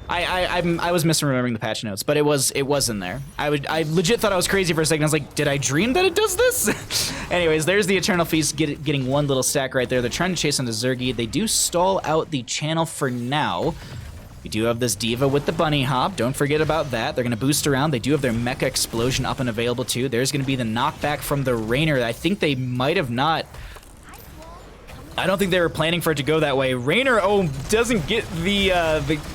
A: I was misremembering the patch notes, but it was in there. I legit thought I was crazy for a second. I was like, did I dream that it does this? Anyways, there's the Eternal Feast getting one little stack right there. They're trying to chase onto Zergy. They do stall out the channel for now. We do have this Diva with the Bunny Hop. Don't forget about that. They're going to boost around. They do have their Mecha Explosion up and available too. There's going to be the knockback from the Rainer. I think they might have not... I don't think they were planning for it to go that way. Rainer, doesn't get the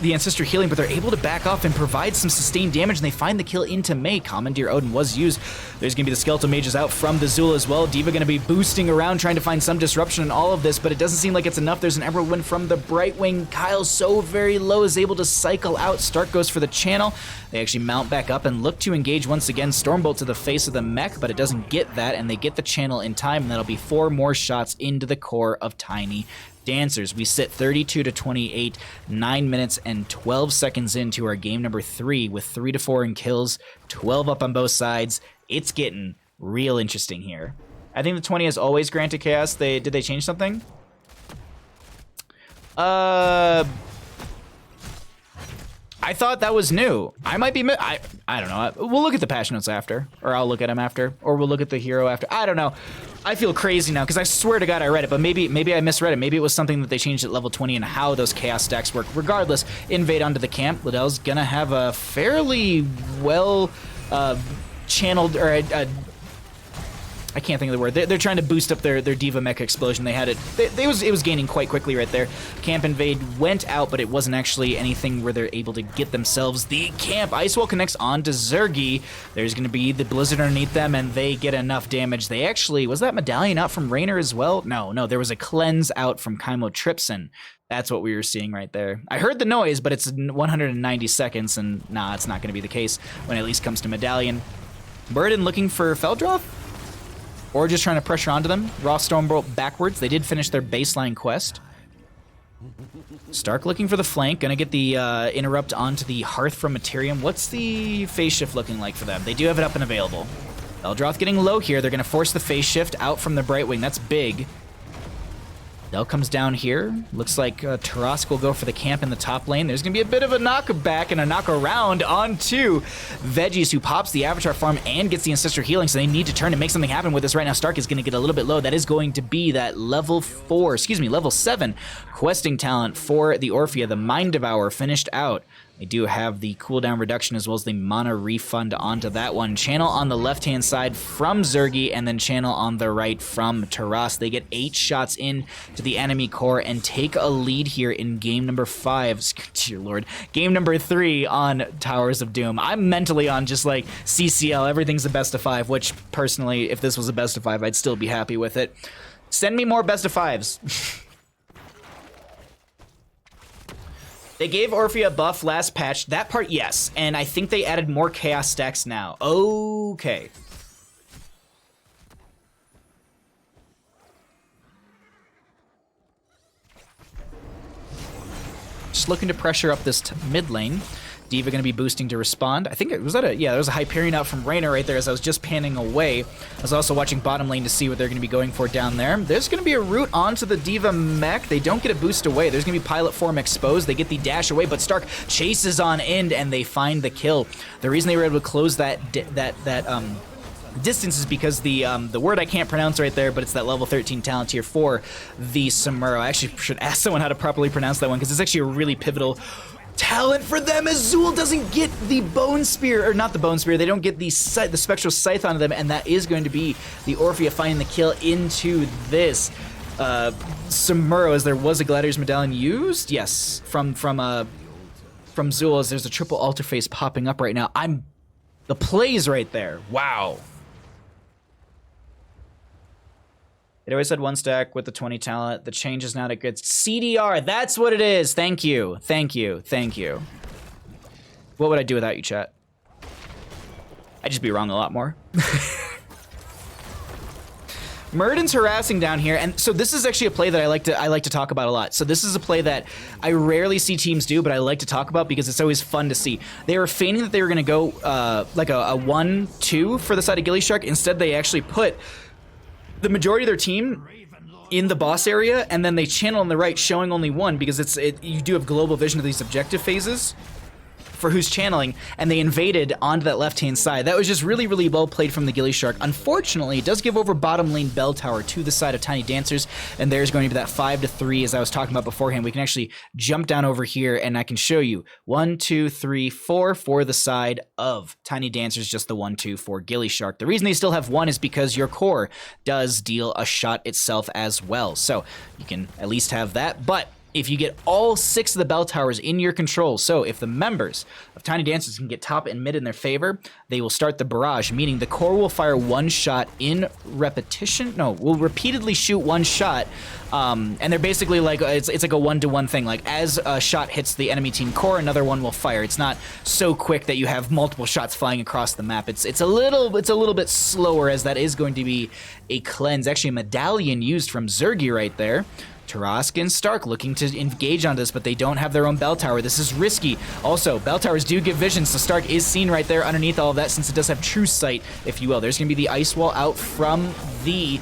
A: Ancestor Healing, but they're able to back off and provide some sustained damage, and they find the kill into Mei. Commandeer Odin was used. There's going to be the Skeletal Mages out from the Zul as well. Diva going to be boosting around, trying to find some disruption in all of this, but it doesn't seem like it's enough. There's an Emerald Wind from the Brightwing. Kyle, so very low, is able to cycle out. Stark goes for the channel. They actually mount back up and look to engage once again. Stormbolt to the face of the mech, but it doesn't get that, and they get the channel in time, and that'll be 4 more shots into the core of Tiny Dancers. We sit 32 to 28, 9 minutes and 12 seconds into our game number 3 with 3 to 4 in kills, 12 up on both sides. It's getting real interesting here. I think the 20 has always granted chaos. Did they change something? I thought that was new. I might be... I don't know. We'll look at the patch notes after. Or I'll look at them after. Or we'll look at the hero after. I don't know. I feel crazy now, because I swear to God I read it, but maybe I misread it. Maybe it was something that they changed at level 20 and how those chaos stacks work. Regardless, invade onto the camp. Liddell's gonna have a fairly well channeled... or I can't think of the word. They're trying to boost up their Diva Mecha Explosion. They had it. It was gaining quite quickly right there. Camp Invade went out, but it wasn't actually anything where they're able to get themselves the camp. Icewall connects onto Zergy. There's going to be the Blizzard underneath them, and they get enough damage. They actually... Was that Medallion out from Rainer as well? No. There was a Cleanse out from Chymotrypsin. That's what we were seeing right there. I heard the noise, but it's 190 seconds, and nah, it's not going to be the case when it at least comes to Medallion. Burden looking for Feldroth? Or just trying to pressure onto them. Raw Stormbolt backwards. They did finish their baseline quest. Stark looking for the flank. Gonna get the interrupt onto the Hearth from Materium. What's the phase shift looking like for them? They do have it up and available. Feldroth getting low here. They're gonna force the phase shift out from the Brightwing. That's big. Del comes down here. Looks like Tarask will go for the camp in the top lane. There's going to be a bit of a knockback and a knock around onto Veggies, who pops the Avatar Farm and gets the Ancestor Healing, so they need to turn and make something happen with this right now. Stark is going to get a little bit low. That is going to be that level 7 questing talent for the Orphea. The Mind Devourer finished out. They do have the cooldown reduction as well as the mana refund onto that one. Channel on the left-hand side from Zergy, and then channel on the right from Taras. They get 8 shots in to the enemy core and take a lead here in game number 5. Dear Lord. Game number 3 on Towers of Doom. I'm mentally on just like CCL. Everything's a best of 5, which personally, if this was a best of 5, I'd still be happy with it. Send me more best of 5s. They gave Orphea a buff last patch. That part, yes. And I think they added more chaos stacks now. Okay. Just looking to pressure up this mid lane. D.Va going to be boosting to respond. I think it was there was a Hyperion out from Reyna right there as I was just panning away. I was also watching bottom lane to see what they're going to be going for down there. There's going to be a route onto the D.Va mech. They don't get a boost away. There's going to be pilot form exposed. They get the dash away, but Stark chases on in and they find the kill. The reason they were able to close that distance is because the word I can't pronounce right there, but it's that level 13 talent tier for the Samuro. I actually should ask someone how to properly pronounce that one because it's actually a really pivotal talent for them, as Zul doesn't get the Bone Spear, or not the Bone Spear, they don't get the Spectral Scythe onto them, and that is going to be the Orphea finding the kill into this Samuro, as there was a Gladiator's Medallion used. Yes, from Zul, as there's a triple altar face popping up right now. The plays right there. Wow. It always had 1 stack with the 20 talent. The change is now to good CDR. That's what it is. Thank you. Thank you. Thank you. What would I do without you, chat? I'd just be wrong a lot more. Murden's harassing down here, and so this is actually a play that I like to talk about a lot. So this is a play that I rarely see teams do, but I like to talk about because it's always fun to see. They were feigning that they were going to go like a 1-2 for the side of gillyShark. Instead, they actually put the majority of their team in the boss area, and then they channel on the right, showing only one because you do have global vision of these objective phases for who's channeling, and they invaded onto that left-hand side. That was just really, really well played from the gillyShark. Unfortunately, it does give over bottom lane Bell Tower to the side of Tiny Dancers, and there's going to be that 5-3 as I was talking about beforehand. We can actually jump down over here, and I can show you 1, 2, 3, 4 for the side of Tiny Dancers, just the 1-2 for gillyShark. The reason they still have 1 is because your core does deal a shot itself as well, so you can at least have that, but if you get all 6 of the bell towers in your control, so if the members of Tiny Dancers can get top and mid in their favor, they will start the barrage, meaning the core will fire 1 shot in repetition. No, will repeatedly shoot 1 shot, and they're basically like, it's like a 1-to-1 thing. Like as a shot hits the enemy team core, another one will fire. It's not so quick that you have multiple shots flying across the map. It's a little bit slower, as that is going to be a cleanse. Actually, a medallion used from Zergy right there. Tarask and Stark looking to engage on this, but they don't have their own bell tower. This is risky. Also, bell towers do give vision, so Stark is seen right there underneath all of that, since it does have true sight, if you will. There's going to be the ice wall out from the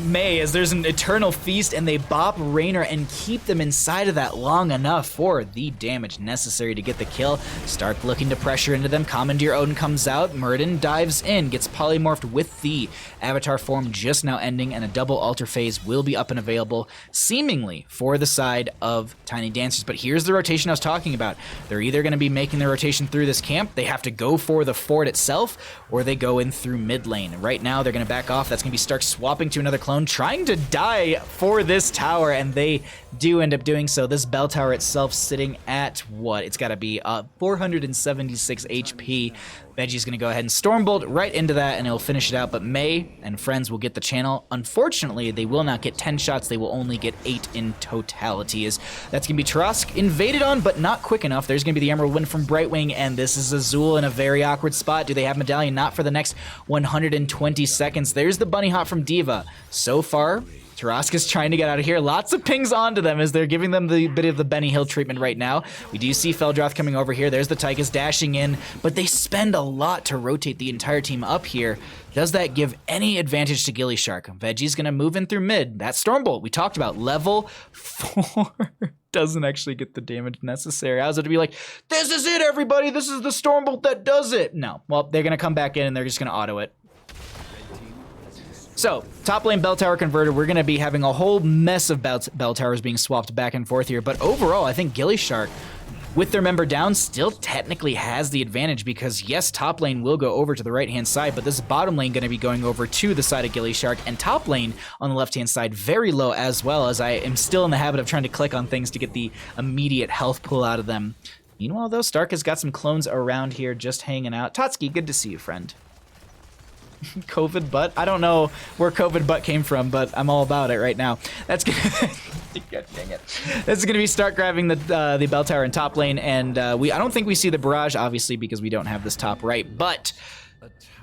A: May, as there's an eternal feast, and they bop Rayner and keep them inside of that long enough for the damage necessary to get the kill. Stark looking to pressure into them. Commandeer Odin comes out. Murden dives in, gets polymorphed with the avatar form just now ending, and a double altar phase will be up and available, seemingly for the side of Tiny Dancers. But here's the rotation I was talking about. They're either going to be making their rotation through this camp, they have to go for the fort itself, or they go in through mid lane. Right now, they're going to back off. That's going to be Stark swapping to another clone, trying to die for this tower, and they do end up doing so. This bell tower itself sitting at what? It's got to be 476 HP. Veggie's going to go ahead and Stormbolt right into that, and it'll finish it out, but May and friends will get the channel. Unfortunately, they will not get 10 shots. They will only get 8 in totality. That's going to be Tarask invaded on, but not quick enough. There's going to be the Emerald Wind from Brightwing, and this is Azul in a very awkward spot. Do they have Medallion? Not for the next 120 seconds. There's the Bunny Hop from D.Va. So far, Tarask is trying to get out of here. Lots of pings onto them as they're giving them the bit of the Benny Hill treatment right now. We do see Feldroth coming over here. There's the Tychus dashing in, but they spend a lot to rotate the entire team up here. Does that give any advantage to gillyShark? Veggie's going to move in through mid. That Stormbolt we talked about, level 4, doesn't actually get the damage necessary. I was going to be like, this is it, everybody. This is the Stormbolt that does it. No. Well, they're going to come back in and they're just going to auto it. So, top lane bell tower converted. We're going to be having a whole mess of bell towers being swapped back and forth here. But overall, I think gillyShark, with their member down, still technically has the advantage because, yes, top lane will go over to the right-hand side, but this bottom lane going to be going over to the side of gillyShark, and top lane on the left-hand side very low as well, as I am still in the habit of trying to click on things to get the immediate health pull out of them. Meanwhile, though, Stark has got some clones around here just hanging out. Totski, good to see you, friend. COVID butt? I don't know where COVID butt came from, but I'm all about it right now. That's gonna God dang it. This is gonna be Stark grabbing the bell tower in top lane, and I don't think we see the barrage, obviously, because we don't have this top right, but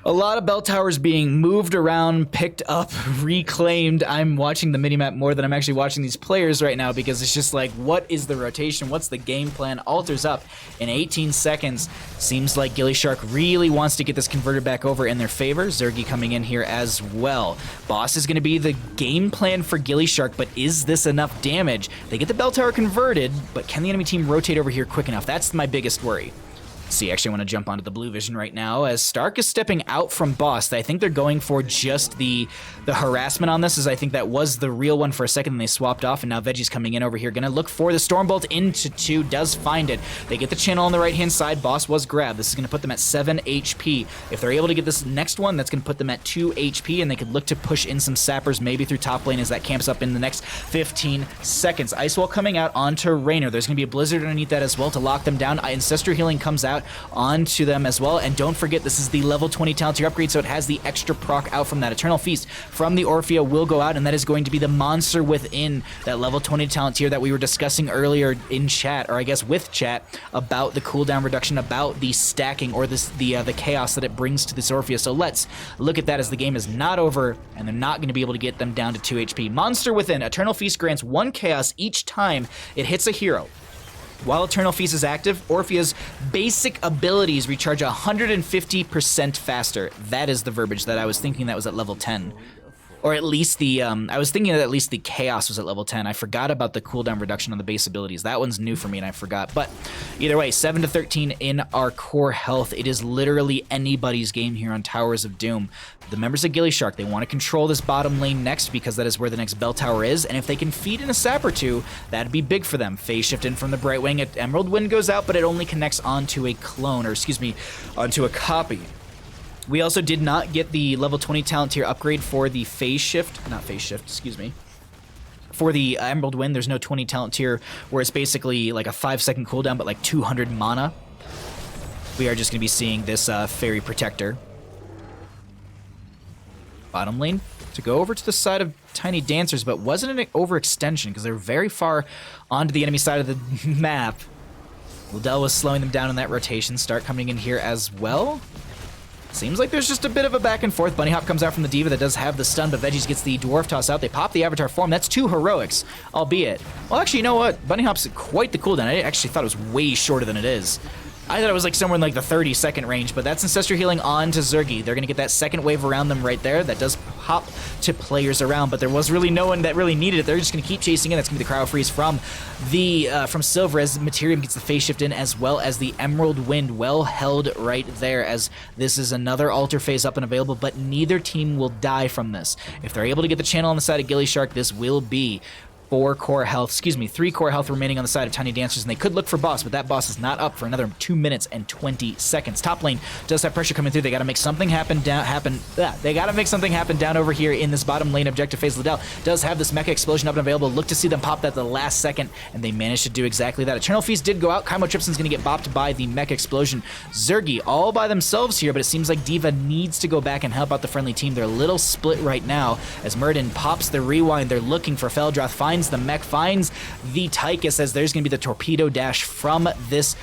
A: A lot of bell towers being moved around, picked up, reclaimed. I'm watching the minimap more than I'm actually watching these players right now because it's just like, what is the rotation? What's the game plan? Altars up in 18 seconds. Seems like gillyShark really wants to get this converted back over in their favor. Zergy coming in here as well. Boss is going to be the game plan for gillyShark, but is this enough damage? They get the bell tower converted, but can the enemy team rotate over here quick enough? That's my biggest worry. See, actually, I want to jump onto the blue vision right now as Stark is stepping out from Boss. I think they're going for just the harassment on this, as I think that was the real one for a second, and they swapped off, and now Veggie's coming in over here. Gonna look for the Stormbolt into 2, does find it. They get the channel on the right-hand side. Boss was grabbed. This is gonna put them at 7 HP. If they're able to get this next one, that's gonna put them at 2 HP, and they could look to push in some sappers, maybe through top lane as that camps up in the next 15 seconds. Ice Wall coming out onto Raynor. There's gonna be a Blizzard underneath that as well to lock them down. Ancestral Healing comes out onto them as well, and don't forget this is the level 20 talent tier upgrade, so it has the extra proc out from that. Eternal Feast from the Orphea will go out, and that is going to be the monster within that level 20 talent tier that we were discussing earlier in chat, or I guess with chat, about the cooldown reduction, about the stacking, or the chaos that it brings to this Orphea. So let's look at that as the game is not over, and they're not going to be able to get them down to 2 HP. Monster within. Eternal Feast grants 1 chaos each time it hits a hero. While Eternal Feast is active, Orphea's basic abilities recharge 150% faster. That is the verbiage that I was thinking that was at level 10. Or at least I was thinking that at least the Chaos was at level 10. I forgot about the cooldown reduction on the base abilities. That one's new for me and I forgot. But either way, 7 to 13 in our core health. It is literally anybody's game here on Towers of Doom. The members of gillyShark, they want to control this bottom lane next because that is where the next bell tower is. And if they can feed in a sap or two, that'd be big for them. Phase shift in from the Brightwing. Emerald Wind goes out, but it only connects onto a clone, or excuse me, onto a copy. We also did not get the level 20 talent tier upgrade for the phase shift, not phase shift, excuse me. For the Emerald Wind, there's no 20 talent tier where it's basically like a 5-second cooldown, but like 200 mana. We are just going to be seeing this Fairy Protector. Bottom lane to go over to the side of Tiny Dancers, but wasn't an overextension because they're very far onto the enemy side of the map. Liddell was slowing them down in that rotation. Start coming in here as well. Seems like there's just a bit of a back and forth. Bunny Hop comes out from the D.Va that does have the stun, but Veggies gets the Dwarf Toss out. They pop the Avatar form. That's 2 heroics, albeit. Well, actually, you know what? Bunny Hop's quite the cooldown. I actually thought it was way shorter than it is. I thought it was like somewhere in like the 30-second range, but that's Ancestral Healing on to Zergy. They're going to get that second wave around them right there. That does pop to players around, but there was really no one that really needed it. They're just going to keep chasing in. That's going to be the Cryo Freeze from Silver as Materium gets the phase shift in, as well as the Emerald Wind well held right there, as this is another altar phase up and available, but neither team will die from this. If they're able to get the channel on the side of gillyShark, this will be 3 core health remaining on the side of Tiny Dancers, and they could look for Boss, but that Boss is not up for another 2 minutes and 20 seconds. Top lane does have pressure coming through. They got to make something happen down over here in this bottom lane objective phase. Liddell does have this Mecha Explosion up and available. Look to see them pop that at the last second, and they managed to do exactly that. Eternal Feast did go out. Kaimo Tripson's going to get bopped by the Mecha Explosion. Zergy all by themselves here, but it seems like D.Va needs to go back and help out the friendly team. They're a little split right now as Muradin pops the rewind. They're looking for Feldroth, finds the mech, finds the Tychus, as there's going to be the torpedo dash from this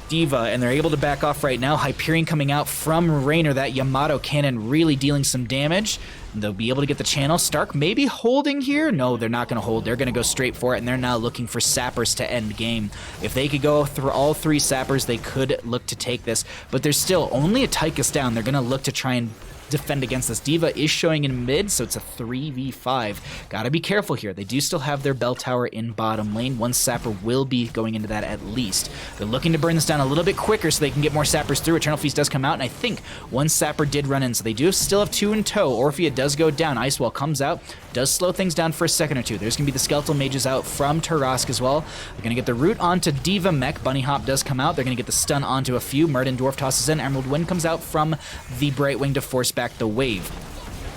A: D.Va, and they're able to back off right now. Hyperion coming out from Raynor, that Yamato cannon really dealing some damage. And they'll be able to get the channel. Stark maybe holding here? No, they're not going to hold. They're going to go straight for it, and they're now looking for sappers to end game. If they could go through all 3 sappers, they could look to take this, but there's still only a Tychus down. They're going to look to try and defend against this. D.Va is showing in mid, so it's a 3v5. Gotta be careful here. They do still have their bell tower in bottom lane. 1 sapper will be going into that at least. They're looking to burn this down a little bit quicker so they can get more sappers through. Eternal Feast does come out, and I think 1 sapper did run in, so they do still have 2 in tow. Orphea does go down. Ice Wall comes out, does slow things down for a second or two. There's gonna be the Skeletal Mages out from Tarask as well. They're gonna get the root onto D.Va Mech. Bunny Hop does come out. They're gonna get the stun onto a few. Muradin Dwarf tosses in. Emerald Wind comes out from the Brightwing to force back the wave.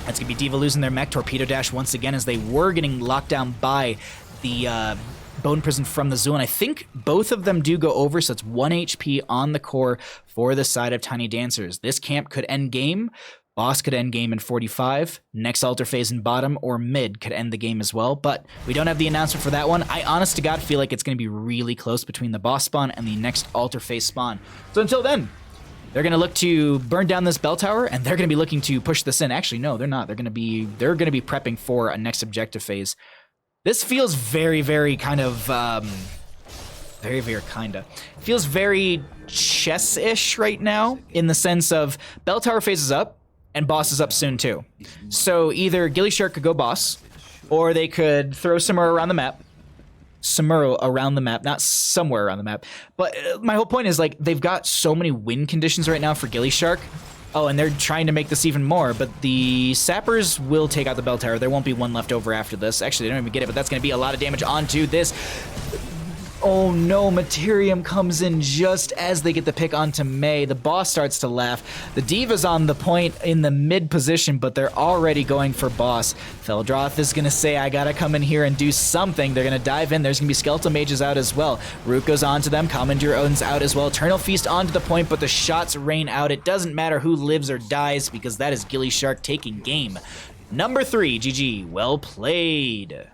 A: That's going to be D.Va losing their mech. Torpedo dash once again as they were getting locked down by the Bone Prison from the Zoo. And I think both of them do go over, so it's 1 HP on the core for the side of Tiny Dancers. This camp could end game. Boss could end game in 45. Next altar phase in bottom or mid could end the game as well, but we don't have the announcement for that one. I honest to God feel like it's going to be really close between the boss spawn and the next altar phase spawn. So until then, They're going to look to burn down this bell tower, and they're going to be looking to push this in. Actually, no, they're not. They're going to be prepping for a next objective phase. This feels very, very kind of feels very chess-ish right now, in the sense of bell tower phases up and boss is up soon too. So either gillyShark could go boss, or they could throw somewhere around the map. Somewhere around the map, not somewhere around the map. But my whole point is, like, they've got so many win conditions right now for gillyShark. Oh, and they're trying to make this even more, but the sappers will take out the bell tower. There won't be one left over after this. Actually, they don't even get it, but that's going to be a lot of damage onto this. Oh no, Materium comes in just as they get the pick onto May. The boss starts to laugh. The Diva's on the point in the mid position, but they're already going for boss. Feldroth is going to say, I gotta come in here and do something. They're going to dive in. There's going to be Skeletal Mages out as well. Root goes onto them. Commandeer Odin's out as well. Eternal Feast onto the point, but the shots rain out. It doesn't matter who lives or dies, because that is gillyShark taking game. Number 3, GG. Well played.